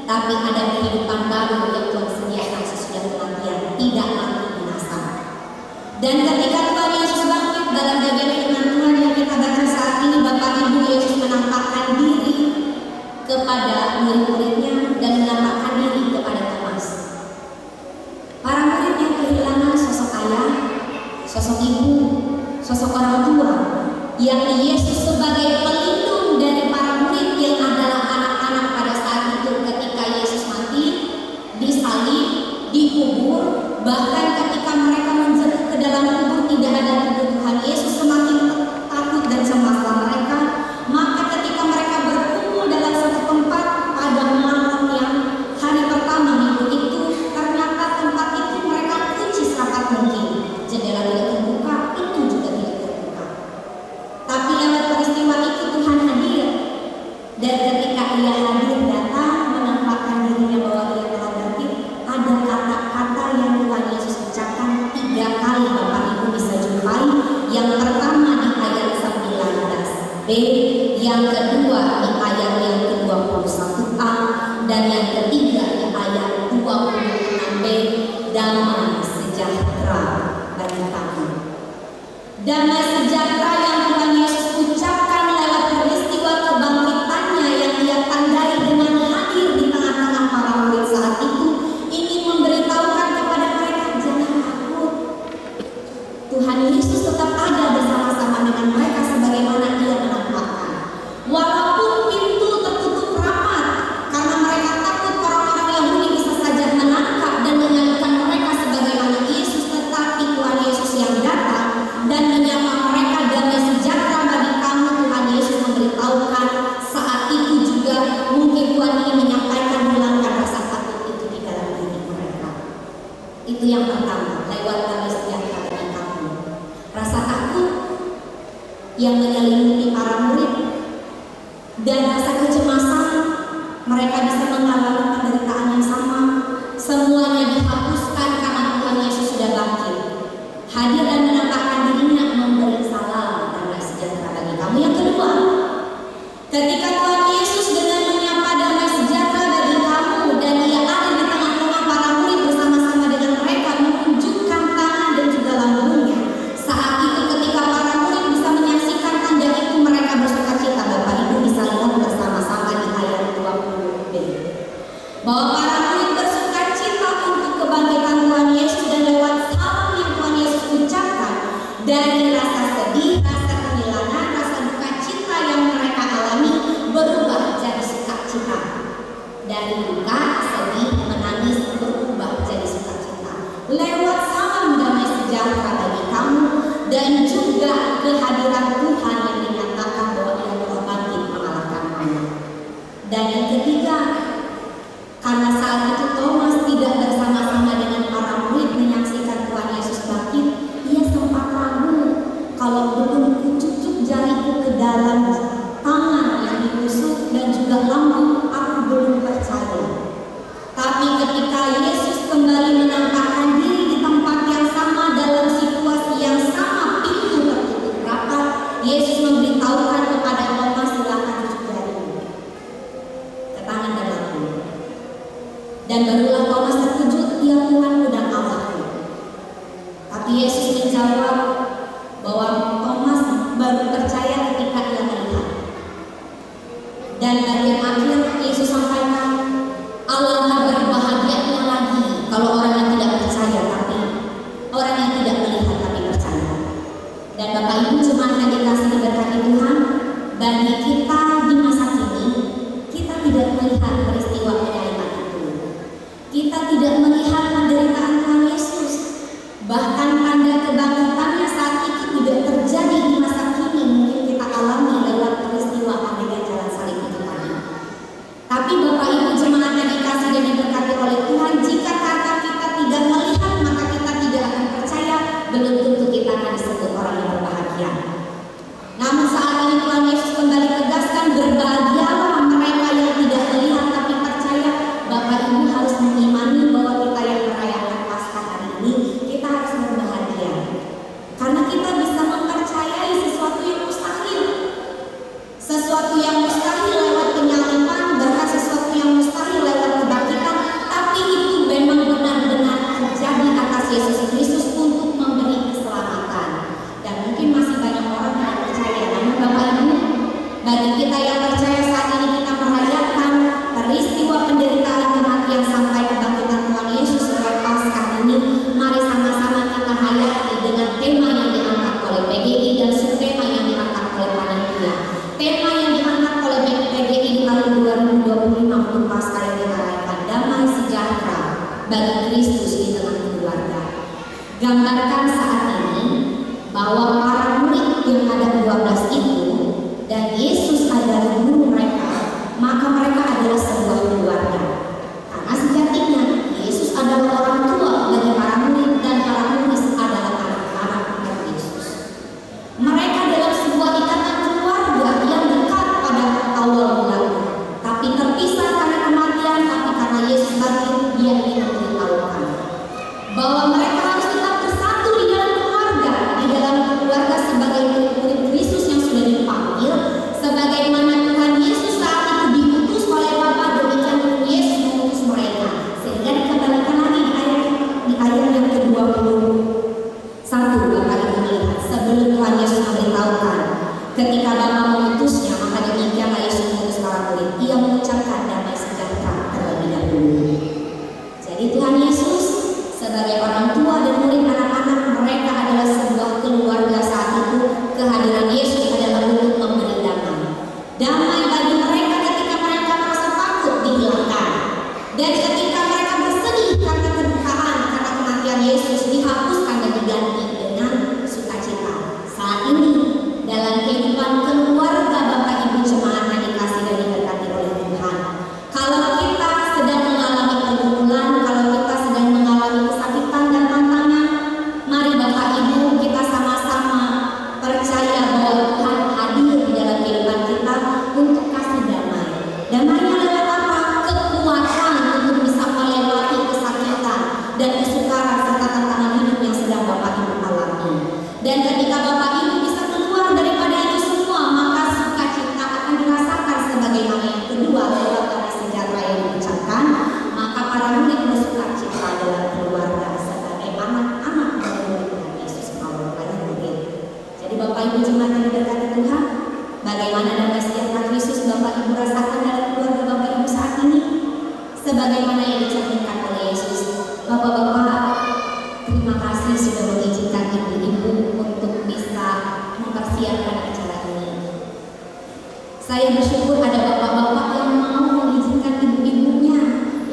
tapi ada kehidupan baru yang Tuhan sediakan sesudah kematian, tidak mati binasa. Dan ketika Tuhan Yesus bangkit, dalam bagian firman Tuhan yang kita baca saat ini, Bapak Ibu, Yesus menampakkan diri kepada murid-muridnya dan menampakkan diri kepada Thomas. Para murid yang kehilangan sosok ayah, sosok ibu, sosok orang tua, yakni Yesus sebagai pelindung dari para murid yang adalah anak-anak pada saat itu ketika Yesus mati, disalib, dikubur, bahkan ketika mereka menjerit ke dalam kubur tidak ada tubuh Tuhan Yesus, semakin takut dan cemaslah mereka. Maka ketika mereka berkumpul dalam satu tempat pada malam yang hari pertama minggu itu, ternyata tempat itu mereka kunci serapat mungkin. Jendela tidak terbuka, pintu juga tidak terbuka. Tapi lewat peristiwa itu Tuhan hadir, dan ketika Ia hadir datang menampakkan dirinya bahwa Ia telah bangkit, ada kata-kata yang Tuhan Yesus ucapkan 3 kali. Bapak Ibu bisa jumpai. Yang pertama di ayat 19b, yang kedua di ayat yang ke-21a, dan yang ketiga di ayat 26b, damai sejahtera bagi kamu. Damai sejahtera yang Tuhan Yesus ucapkan lewat peristiwa kebangkitannya yang Ia tandai dengan hadir di tengah-tengah para murid saat itu, ingin memberitahukan kepada mereka, jangan takut. Tuhan Yesus tetap ada bersama-sama dengan mereka sebagaimana Ia menampakkan. Walaupun pintu tertutup rapat karena mereka takut orang-orang Yahudi bisa saja menangkap dan menyalibkan mereka sebagaimana Yesus, tetapi Tuhan Yesus yang datang dan menyapa mereka, damai sejahtera bagi kamu. Tuhan Yesus memberitahukan saat itu juga mungkin Tuhan ingin menyampaikan, hilangkan rasa takut itu di dalam diri mereka. Itu yang pertama, lewat damai sejahtera bagi kamu. Rasa takut yang menyelimuti para murid dan rasa kecemasan, mereka bisa mengalami penderitaan yang sama, semuanya dihapuskan karena Tuhan Yesus sudah bangkit, hadir dan menampakkan dirinya, memberi salam damai sejahtera bagi kamu. Yang kedua, ketika Tuhan Yesus dengan menyapa damai sejahtera bagi kamu dan Ia ada di tengah-tengah para murid bersama-sama dengan mereka, menunjukkan tangan dan juga lambungnya. Saat itu ketika para murid bisa menyaksikan tanda itu, mereka bersukacita. Bapak Ibu bisa lihat bersama-sama di ayat 20b, bahwa para murid bersukacita untuk kebangkitan Tuhan Yesus, dan lewat salam yang Tuhan Yesus ucapkan, dari rasa sedih, rasa kehilangan, rasa duka cita yang mereka alami berubah jadi sukacita. Dari duka, sedih, menangis Dan barulah Thomas terkejut, "Ya Tuhanku dan Allahku." Tapi Yesus menjawab bahwa Thomas baru percaya ketika ia melihat. Dan bagian akhir Yesus sampaikan, "Alangkah berbahagianya lagi kalau orang yang tidak percaya tapi orang yang tidak melihat tapi percaya." Dan Bapak Ibu jemaat yang dikasihi diberkati Tuhan, bagi kita di masa kini, kita tidak melihat peristiwa penyaliban itu. Kita tidak melihat penderitaan Tuhan Yesus. Bahkan tanda kebangkitannya saat itu tidak terjadi di masa kini, mungkin kita alami lewat peristiwa adegan jalan salib itu tadi. Tapi Bapak Ibu jemaat yang dikasihi dan diberkati oleh Tuhan, jika karena kita tidak melihat maka kita tidak akan percaya, belum tentu kita akan disebut orang yang berbahagia. Namun saat ini Tuhan Yesus kembali tegaskan, berbahagialah mereka yang tidak melihat tapi percaya. Bapak Ibu harus mengimani bahwa kita yang merayakan Paskah hari ini, kita harus berbahagia. Karena kita bisa mempercayai sesuatu yang mustahil. Sesuatu yang mustahil lewat penyaliban, bahkan sesuatu yang mustahil lewat kebangkitan, tapi itu memang benar-benar terjadi atas Yesus Kristus untuk memberi keselamatan. Dan mungkin masih banyak orang yang percaya. Namun Bapak Ibu, bagi kita yang percaya saat ini kita merayakan peristiwa penderitaan kematian sampai kebangkitan Tuhan Yesus lewat Paskah ini, mari sama-sama kita hayati dengan tema yang diangkat oleh PGI dan subtema yang diangkat oleh panitia. Tema yang diangkat oleh PGI tahun 2025 untuk Paskah yang kita rayakan, damai sejahtera bagi Kristus di tengah keluarga. Gambarkan saat ini bahwa para murid yang ada 12 itu dan Yesus adalah guru mereka, maka mereka adalah sebuah keluarga. Karena sejatinya Yesus adalah orang tua bagi para murid dan para murid adalah anak-anak dari Yesus. Mereka dalam sebuah ikatan keluarga yang dekat pada awal mulanya, tapi terpisah karena kematian, tapi karena Yesus bangkit, Dia ingin memberitahukan bahwa mereka harus tetap bersatu di dalam keluarga sebagai murid Kristus yang sudah dipanggil, sebagaimana Tuhan Yesus saat itu diutus oleh Bapa, demikian pun Yesus mengutus mereka. Sehingga dikembalikan lagi di ayat yang ke-21, Bapak Ibu melihat sebelum Tuhan Yesus memberitahukan ketika Bapa mengutusnya, maka demikianlah Yesus mengutus para murid. Ia mengucapkan damai sejahtera terlebih dahulu. Jadi Tuhan Yesus sebagai orang tua dan murid anak-anak mereka adalah sebuah keluarga saat itu. Kehadiran Yesus adalah untuk memberi damai. Damai bagi mereka ketika mereka merasa takut dihilangkan, dan ketika mereka bersedih karena kedukaan karena kematian Yesus, dihapuskan dan diganti dengan sukacita. Saat ini dalam kehidupan keluarga Bapak Ibu jemaat yang dikasihi dan diberkati oleh Tuhan, kalau kita sedang mengalami pergumulan, kalau kita sedang mengalami kesakitan dan tantangan, mari Bapak Ibu kita sama-sama percaya bahwa Tuhan hadir di dalam kehidupan kita untuk kasih damai. Damainya lewat apa? Kekuatan untuk bisa melewati kesakitan dan kesukaran serta tantangan hidup yang sedang Bapak Ibu alami. Dan ketika Bapak Ibu bisa keluar daripada itu semua, maka sukacita akan dirasakan sebagaimana yang kedua lewat damai sejahtera yang diucapkan. Maka para murid bersukacita dalam keluarga sebagai anak-anak dari murid Tuhan Yesus Allah pada murid. Jadi Bapak Ibu jemaat yang diberkati Tuhan, bagaimana damai sejahtera Kristus Bapak Ibu rasakan dalam keluarga Bapak Ibu saat ini? Sebagaimana yang dicerminkan oleh Yesus. Bapak-bapak, terima kasih sudah mengizinkan ibu-ibu untuk bisa mempersiapkan acara ini. Saya bersyukur ada bapak-bapak yang mau mengizinkan ibu-ibunya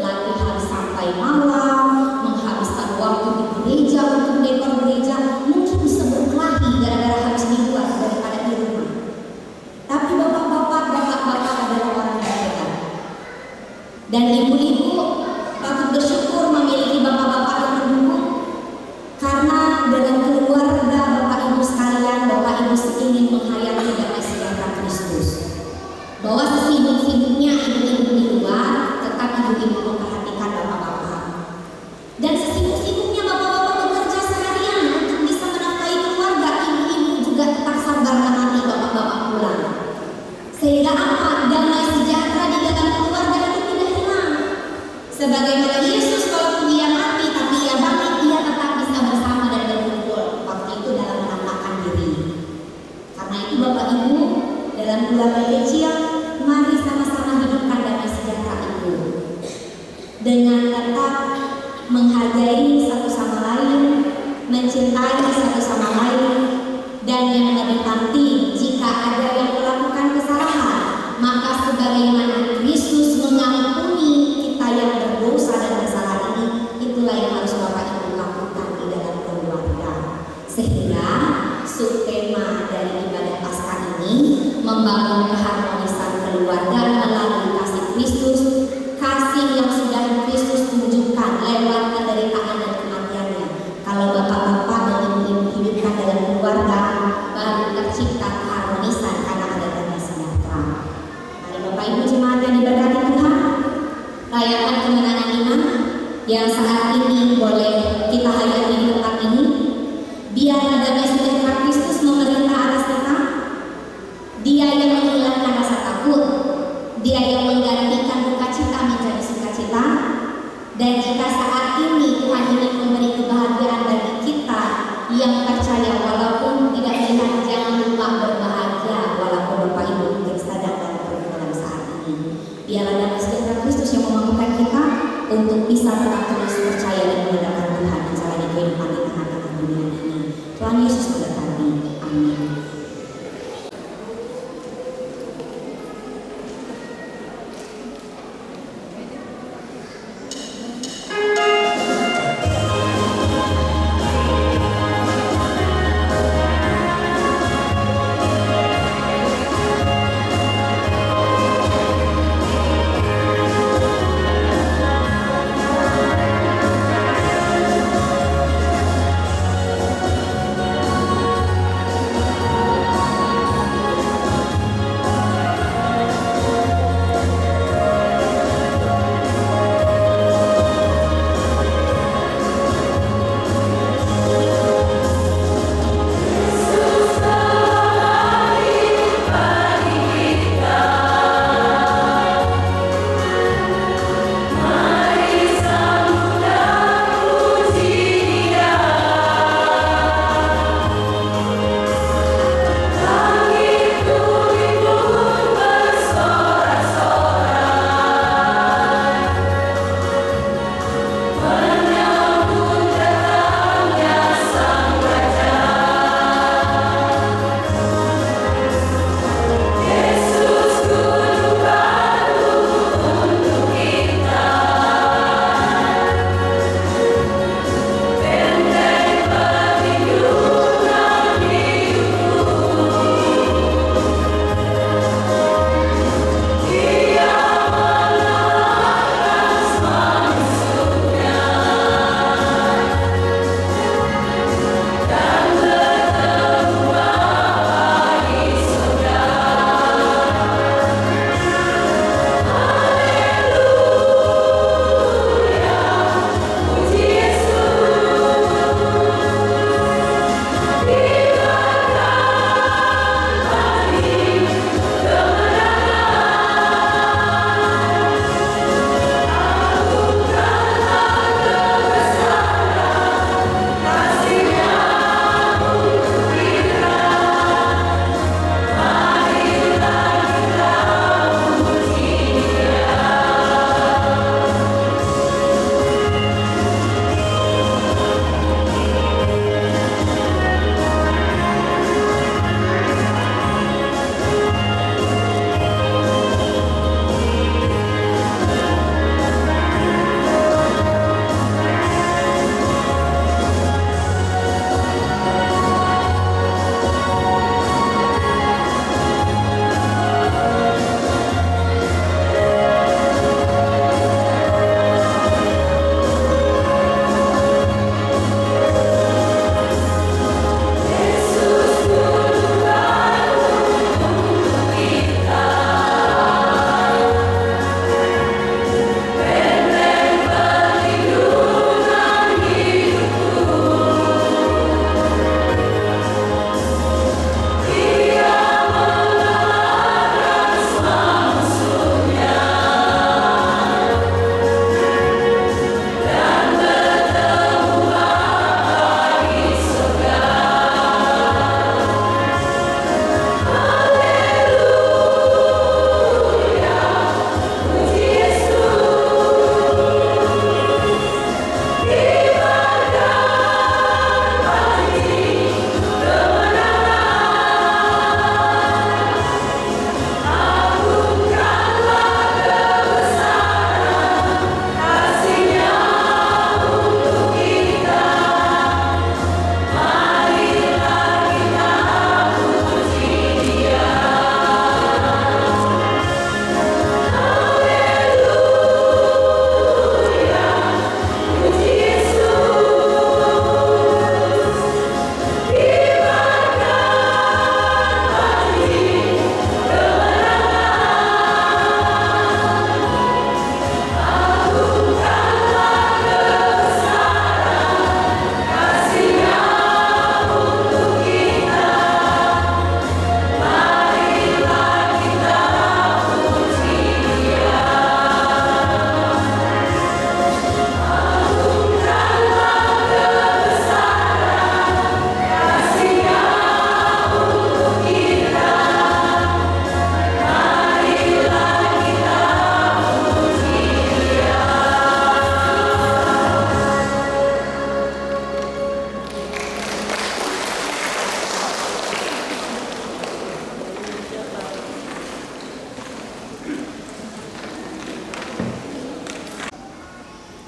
latihan sampai malam, menghabiskan waktu di gereja untuk dekor gereja, mungkin bisa berkelahi gara-gara harus di luar daripada di rumah. Tapi bapak-bapak adalah orang yang hebat. Dan ibu-ibu patut bersyukur memiliki bapak-bapak yang mendukung, karena dalam keluarga Bapak Ibu sekalian, Bapak Ibu ingin menghayati damai sejahtera Kristus. Bahwa sesibuk Sebagaimana Yesus walaupun dia mati tapi ia bangkit, ia tetap bisa bersama dan berkumpul. Waktu itu dalam menampakkan diri. Karena itu Bapak Ibu, dalam keluarga kecil, mari sama-sama hidupkan damai sejahtera itu dengan tetap menghargai satu sama lain, mencintai satu sama lain, dan yang lebih penting, jika ada yang melakukan kesalahan, maka sebagaimana Kristus mengampuni kita yang berdosa dan bersalah ini, itulah yang harus Bapak Ibu lakukan di dalam keluarga. Sehingga subtema dari ibadah Paskah ini membangun keharmonisan keluarga melalui kasih Kristus, kasih yang sudah Kristus tunjukkan lewat penderitaan dan kematiannya. Kalau bapak-bapak dan ibu-ibu hidupkan dalam keluarga, baru tercipta keharmonisan karena ada damai sejahtera. Mari Bapak Ibu jemaat yang diberkati Tuhan, rayakan kemenangan iman yang saat ini boleh kita hayati di tempat ini. Biar damai sejahtera Kristus memerintah atas kita. Dia yang menghilangkan rasa takut, Dia yang menggantikan duka cita menjadi sukacita. Dan jika saat ini Tuhan ingin memberi kebahagiaan bagi kita yang percaya, walaupun tidak melihat, jangan lupa berbahagia walaupun Bapak Ibu mungkin sedang dalam pergumulan saat ini. Biarlah damai sejahtera Kristus yang memampukan kita untuk bisa tetap terus percaya dan mengandalkan Tuhan menjalani kehidupan di tengah-tengah dunia ini. Tuhan Yesus memberkati. Amin.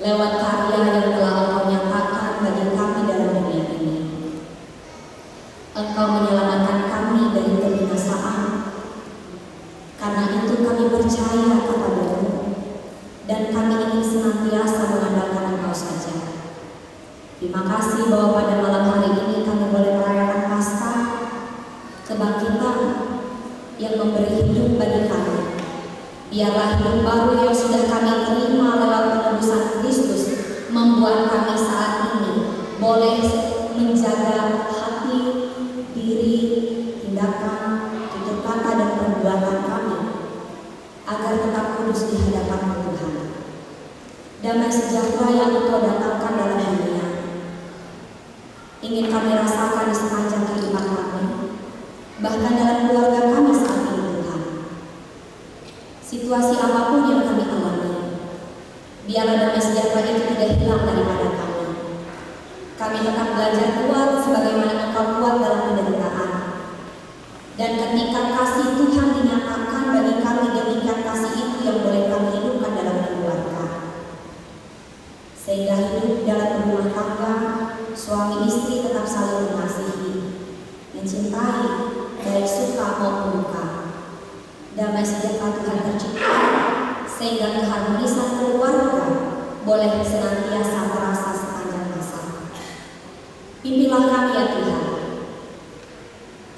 lewat karya yang telah Engkau nyatakan bagi kami dalam dunia ini. Engkau menyelamatkan kami dari kebinasaan. Karena itu kami percaya kepada-Mu dan kami ingin senantiasa mengandalkan Engkau saja. Terima kasih bahwa pada malam hari ini kami boleh merayakan Paskah, kebangkitan yang memberi hidup bagi kami. Biarlah hidup baru yang sudah kami terima lewat penebusan Kristus membuat kami saat ini boleh menjaga hati, diri, tindakan, tutur kata dan perbuatan kami agar tetap kudus di hadapan Tuhan. Damai sejahtera yang Engkau datangkan dalam dunia ingin kami rasakan di sepanjang kehidupan kami, bahkan dalam keluarga kami saat ini Tuhan. Situasi apapun yang kami alami, biarlah damai sejahtera itu tidak hilang daripada kami. Kami tetap belajar kuat sebagaimana Engkau kuat dalam penderitaan. Dan ketika kasih Tuhan dinyatakan bagi kami, demikian kasih itu yang boleh kami hidupkan dalam keluarga. Sehingga hidup dalam rumah tangga, suami istri tetap saling mengasihi, mencintai, baik suka maupun duka. Damai sejahtera Tuhan tercipta, sehingga keharmonisan keluarga boleh senantiasa terasa sepanjang masa. Pimpinlah kami ya Tuhan,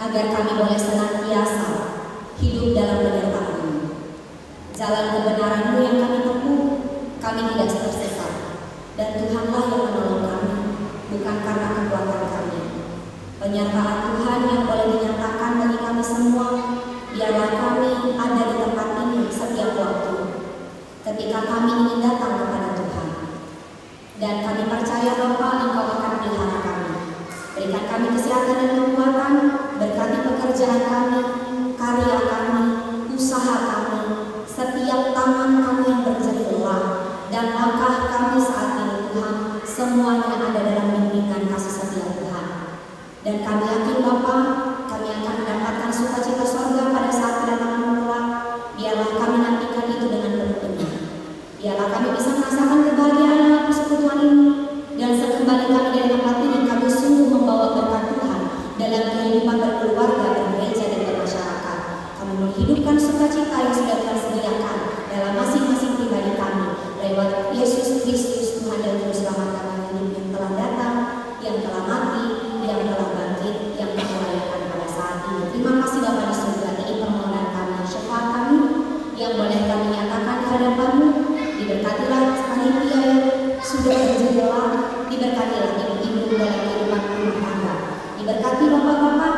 agar kami boleh senantiasa hidup dalam penyertaan-Mu. Jalan kebenaran-Mu yang kami tempuh, kami tidak tersesat. Dan Tuhanlah yang menolong kami, bukan karena kekuatan kami. Penyertaan Tuhan yang boleh dinyatakan bagi kami semua, biarlah kami ada di tempat ini setiap waktu ketika kami ingin datang kepada Tuhan. Dan kami percaya Bapa, Engkau akan pelihara kami. Berikan kami kesehatan dan kekuatan, berkati pekerjaan kami, karya kami, usaha kami, setiap tangan kami yang berjerih lelah, dan langkah kami saat ini Tuhan, semuanya ada dalam bimbingan kasih setia Tuhan. Dan kami yakin Bapa, kami akan mendapatkan sukacita sorga pada saat kedatangan-Mu kelak. Biarlah kami nantikan itu dengan penuh iman. Biarlah kami bisa merasakan kebahagiaan dalam persekutuan ini. Dan sekembali kami dari tempat ini, kami sungguh membawa berkat Tuhan dalam kehidupan berkeluarga, bergereja dan bermasyarakat. Kami menghidupkan sukacita yang sudah Tuhan sediakan dalam masing-masing pribadi kami lewat Yesus Kristus Tuhan dan Juru Selamat kami yang telah datang, yang telah mati, yang telah bangkit, yang telah merayakan pada saat ini. Terima kasih Bapa di surga, ini permohonan kami, syafaat kami yang boleh kami nyatakan di hadapan-Mu. Diberkatilah panitia yang sudah berjaya, diberkatilah ibu-ibu dalam kehidupan rumah tangga, diberkati bapak-bapak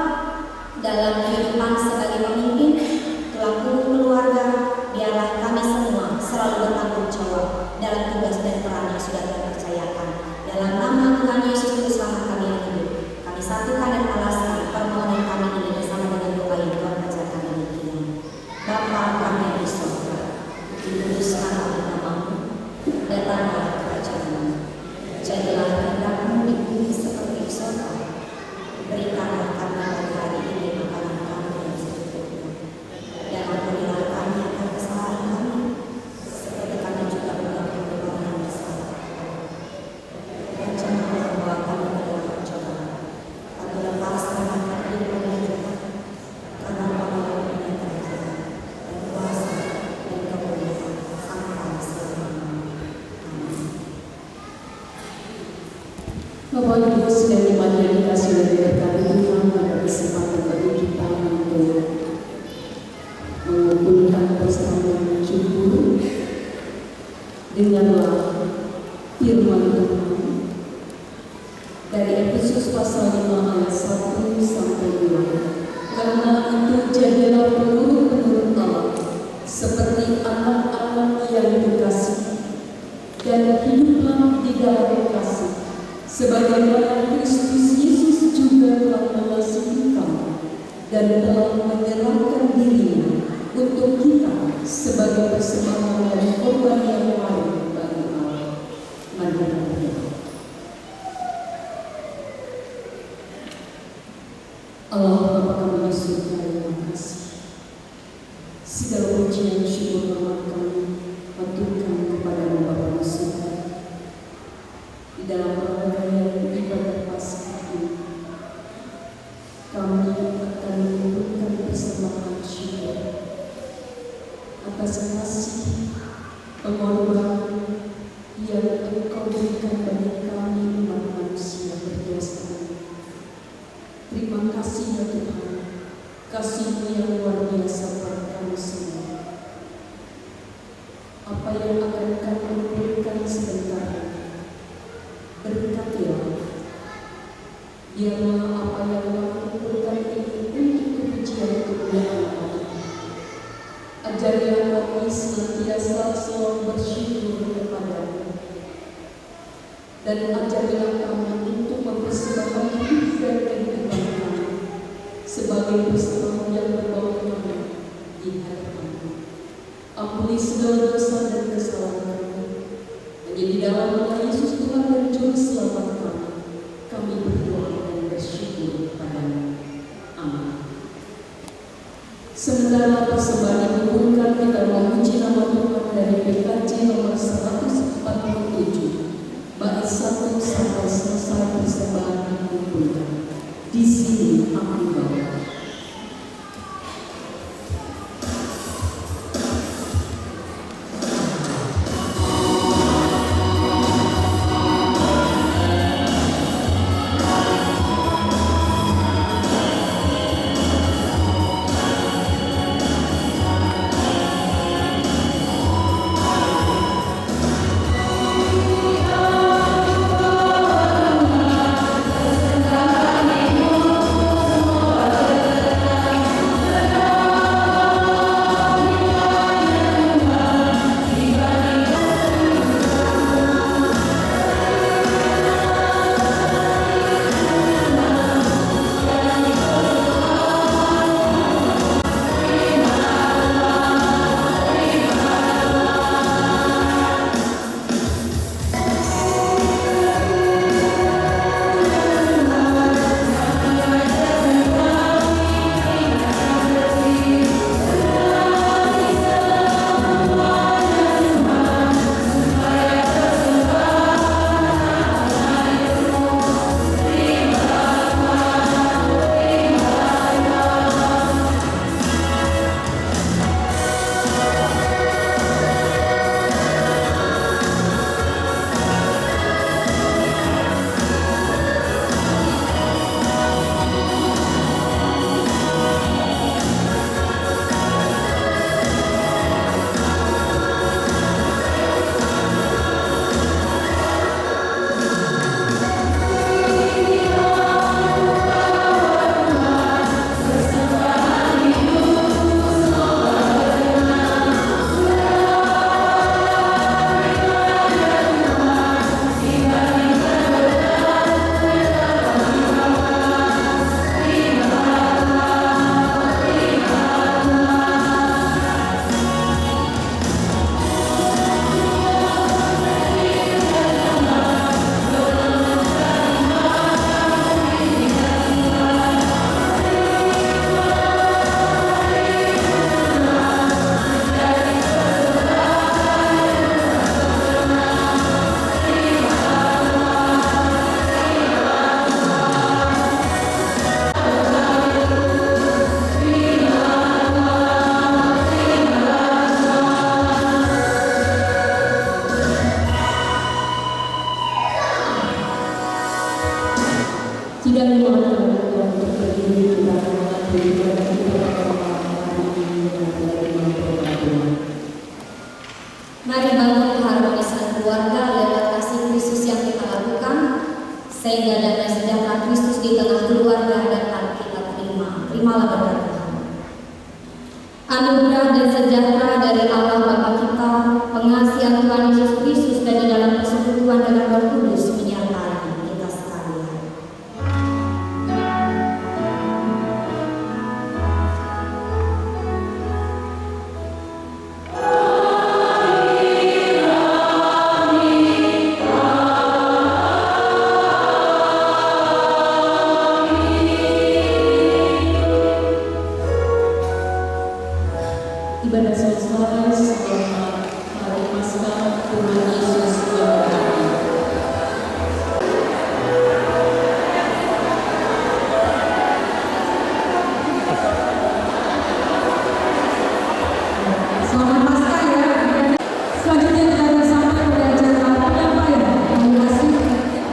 dalam kehidupan sebagai pemimpin, pelaku keluarga. Biarlah kami semua selalu bertanggung jawab dalam tugas dan peran yang sudah dipercayakan. Dalam nama Tuhan Yesus Juru Selamat kami yang hidup, kami satukan dan alaskan permohonan kami ini bersama dengan doa yang Tuhan bacakan demikian. Bapa kami yang di surga, dikuduskanlah nama-Mu, datanglah kerajaan-Mu, jadilah kehendak-Mu di bumi seperti di surga. Berikanlah kami pada hari ini makanan kami yang secukupnya, dan ampunilah kami akan kesalahan kami, seperti kami juga mengampuni orang yang bersalah. Dan janganlah membawa kami ke dalam pencobaan, tapi lepaskan kami dari jahat, karena Engkau yang punya kerajaan dan kuasa dan kemuliaan sampai selama-lamanya. Amin. Bapak Ibu sedang dimana dikasih oleh berkati Tuhan, pada kesempatan bagi kita untuk mengumpulkan bersama syukur denganlah firman Tuhan dari Efesus pasal 5 ayat 1 sampai 2. Karena itu jadilah penurut-penurut Allah seperti anak-anak yang dikasihi, dan hiduplah di dalam kasih, sebagaimana Kristus Yesus juga telah mengasihi kamu dan telah menyerahkan dirinya untuk kita sebagai persembahan dan korban yang baik bagi Allah. Mari kita berdoa. Allah Bapa kami di surga, terima kasih. Segala pujian syukur hormat kami aturkan kepada Bapa di surga. dalam rangkaian ibadah Paskah ini, kami akan mengumpulkan persembahan syukur atas kasih pengorbanan yang Engkau berikan bagi kami umat manusia berdosa. Terima kasih ya Tuhan, kasih-Mu yang luar biasa pada kami semua. Apa yang akan kami berikan sebentar ini, berkatilah. Biarlah apa yang kami berikan ini untuk kepujian kemuliaan-Mu. Ajarilah kami senantiasa selalu bersyukur kepada-Mu, dan ajarilah kami untuk mempersembahkan hidup dan kehidupan kami sebagai persembahan yang berbau kami di hadapan-Mu. Ampuni segala dosa dan kesalahan kami. Hanya di dalam nama Yesus Tuhan dan Juru Selamat kami berdoa dan bersyukur kepada-Mu. Amin. Sementara persembahan dikumpulkan, kita memuji nama Tuhan dari PKJ nomor 147, bait 1 sampai selesai persembahan dikumpulkan. Di sini aku bawa. Mari bangun keharmonisan keluarga lewat kasih Kristus yang kita lakukan, sehingga damai sejahtera Kristus di tengah keluarga dapat kita terima. Terimalah berkat Tuhan. Anugerah dan sejahtera dari Allah Bapa kita, pengasihan Tuhan Yesus Kristus, dan di dalam persekutuan dengan Roh Kudus menyertai kita sekalian.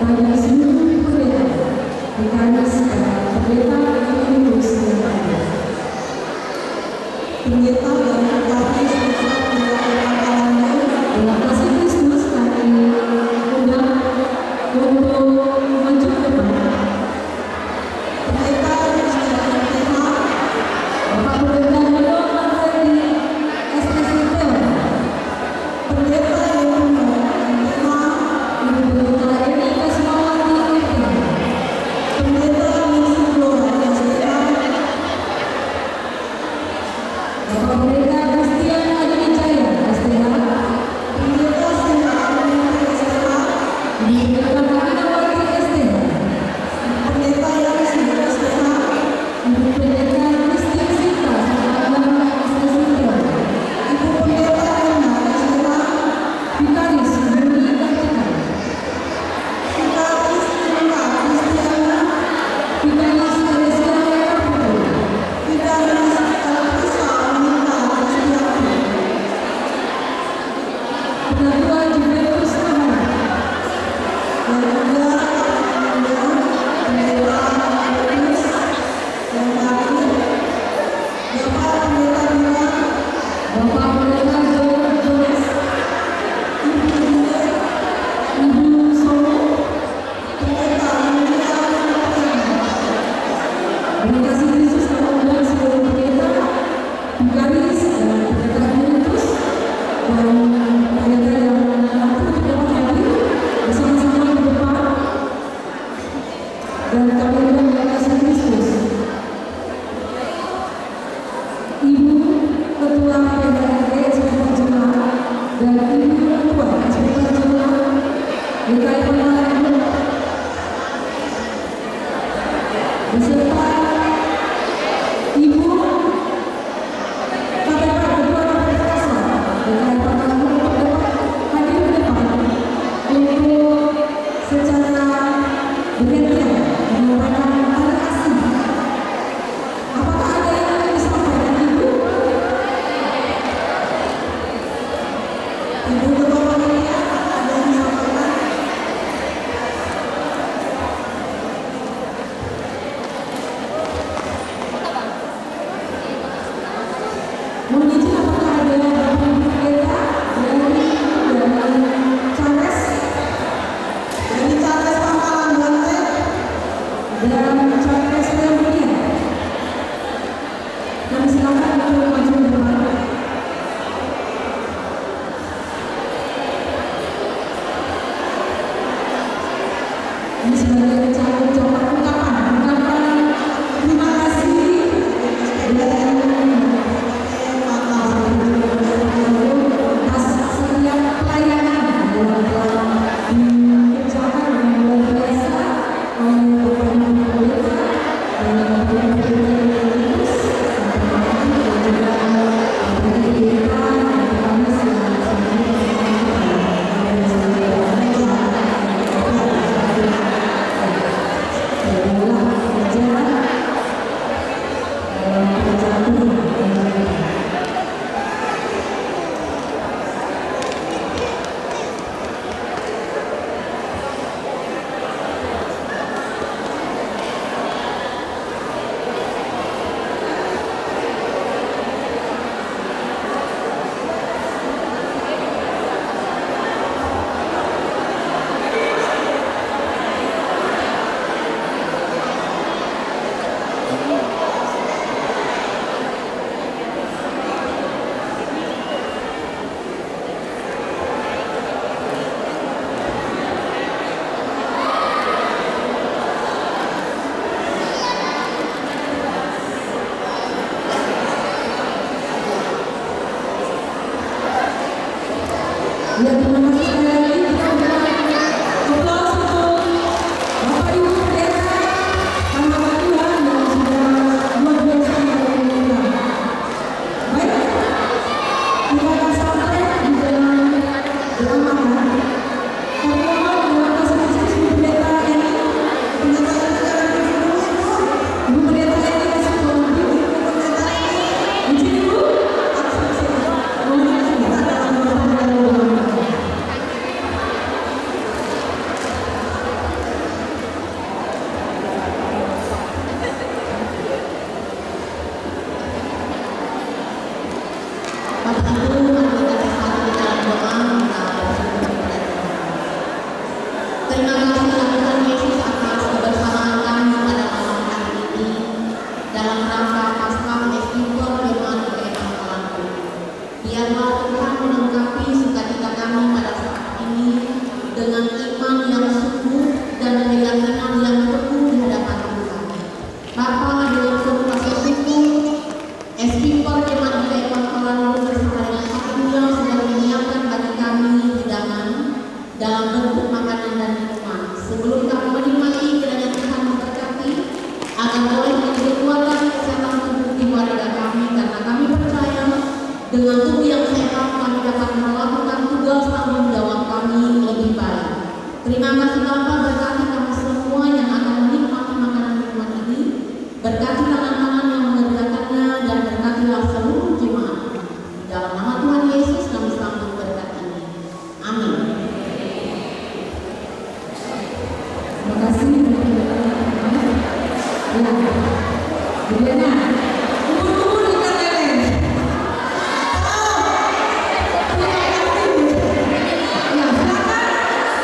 kepada seluruh pendeta, vikaris dan pendeta Petrus yang ada. Pendeta dan vikaris beserta pendeta-pendeta Terima kasih Kristus, kami undang untuk maju ke depan. pendeta dan pendeta Bapak Pendeta Nino Manfredi STCP, pendeta yang pendeta Ibu Pendeta Eni Kasmawati FT, pendeta Misi Flora SDA Bapak Pendeta Christian Adiwijaya STH, pendeta Sinta Aminati SDA Ibu Pendeta Aminawati STH, pendeta Yansi SDA Ibu Pendeta Christian Sinta Salamana STCP, Ibu pendeta Rena SDA Vikaris Murni Kartika, vikaris Rina Kristiana Vikaris Teresia Hera Putri, vikaris Elvisa Aminta Kristiani Penatua Juventus Rahana, dan juga pendeta Markus yang hari Bapak pendeta Bila Bapak Pendeta Jonas, Ibu Dina Ibu Solo. pendeta Yulia Supriana Terima kasih Yesus telah undang seluruh pendeta, vikaris dan pendeta Petrus dan pendeta yang mampu dapat hadir bersama-sama di depan, dan kami undang dalam kasih Kristus. Ibu Ketua PDRT SPK Jemaat dan Ibu Ketua SPK Jemaat DKI Pemalang beserta Ibu KPK Ketua KPK Kasar DKI Pemalang dapat hadir ke depan untuk secara bergantian menyampaikan tanda kasih. Apakah ada yang akan disampaikan Ibu? Ibu Ketua Panitia ada yang disampaikan Mohon izin apakah ada Bapak Ibu Pendeta dari Cares dari Cares Pangkalan Banten dan Cares Lemunia? Kami silakan untuk maju ke depan. Ini sebagai ucapan terima kasih dan atas setiap pelayanan yang telah dikerjakan dengan luar biasa oleh Bapak Ibu Pendeta dan Bapak Ibu Pendeta Petrus dan juga pendeta dan vikaris yang bentuk makanan dan minuman. Sebelum kami menikmati, kiranya Tuhan memberkati agar boleh menjadi kekuatan kesehatan tubuh jiwa raga kami, karena kami percaya dengan tubuh yang sehat kami dapat melakukan tugas tanggung jawab kami lebih baik. Terima kasih Bapak.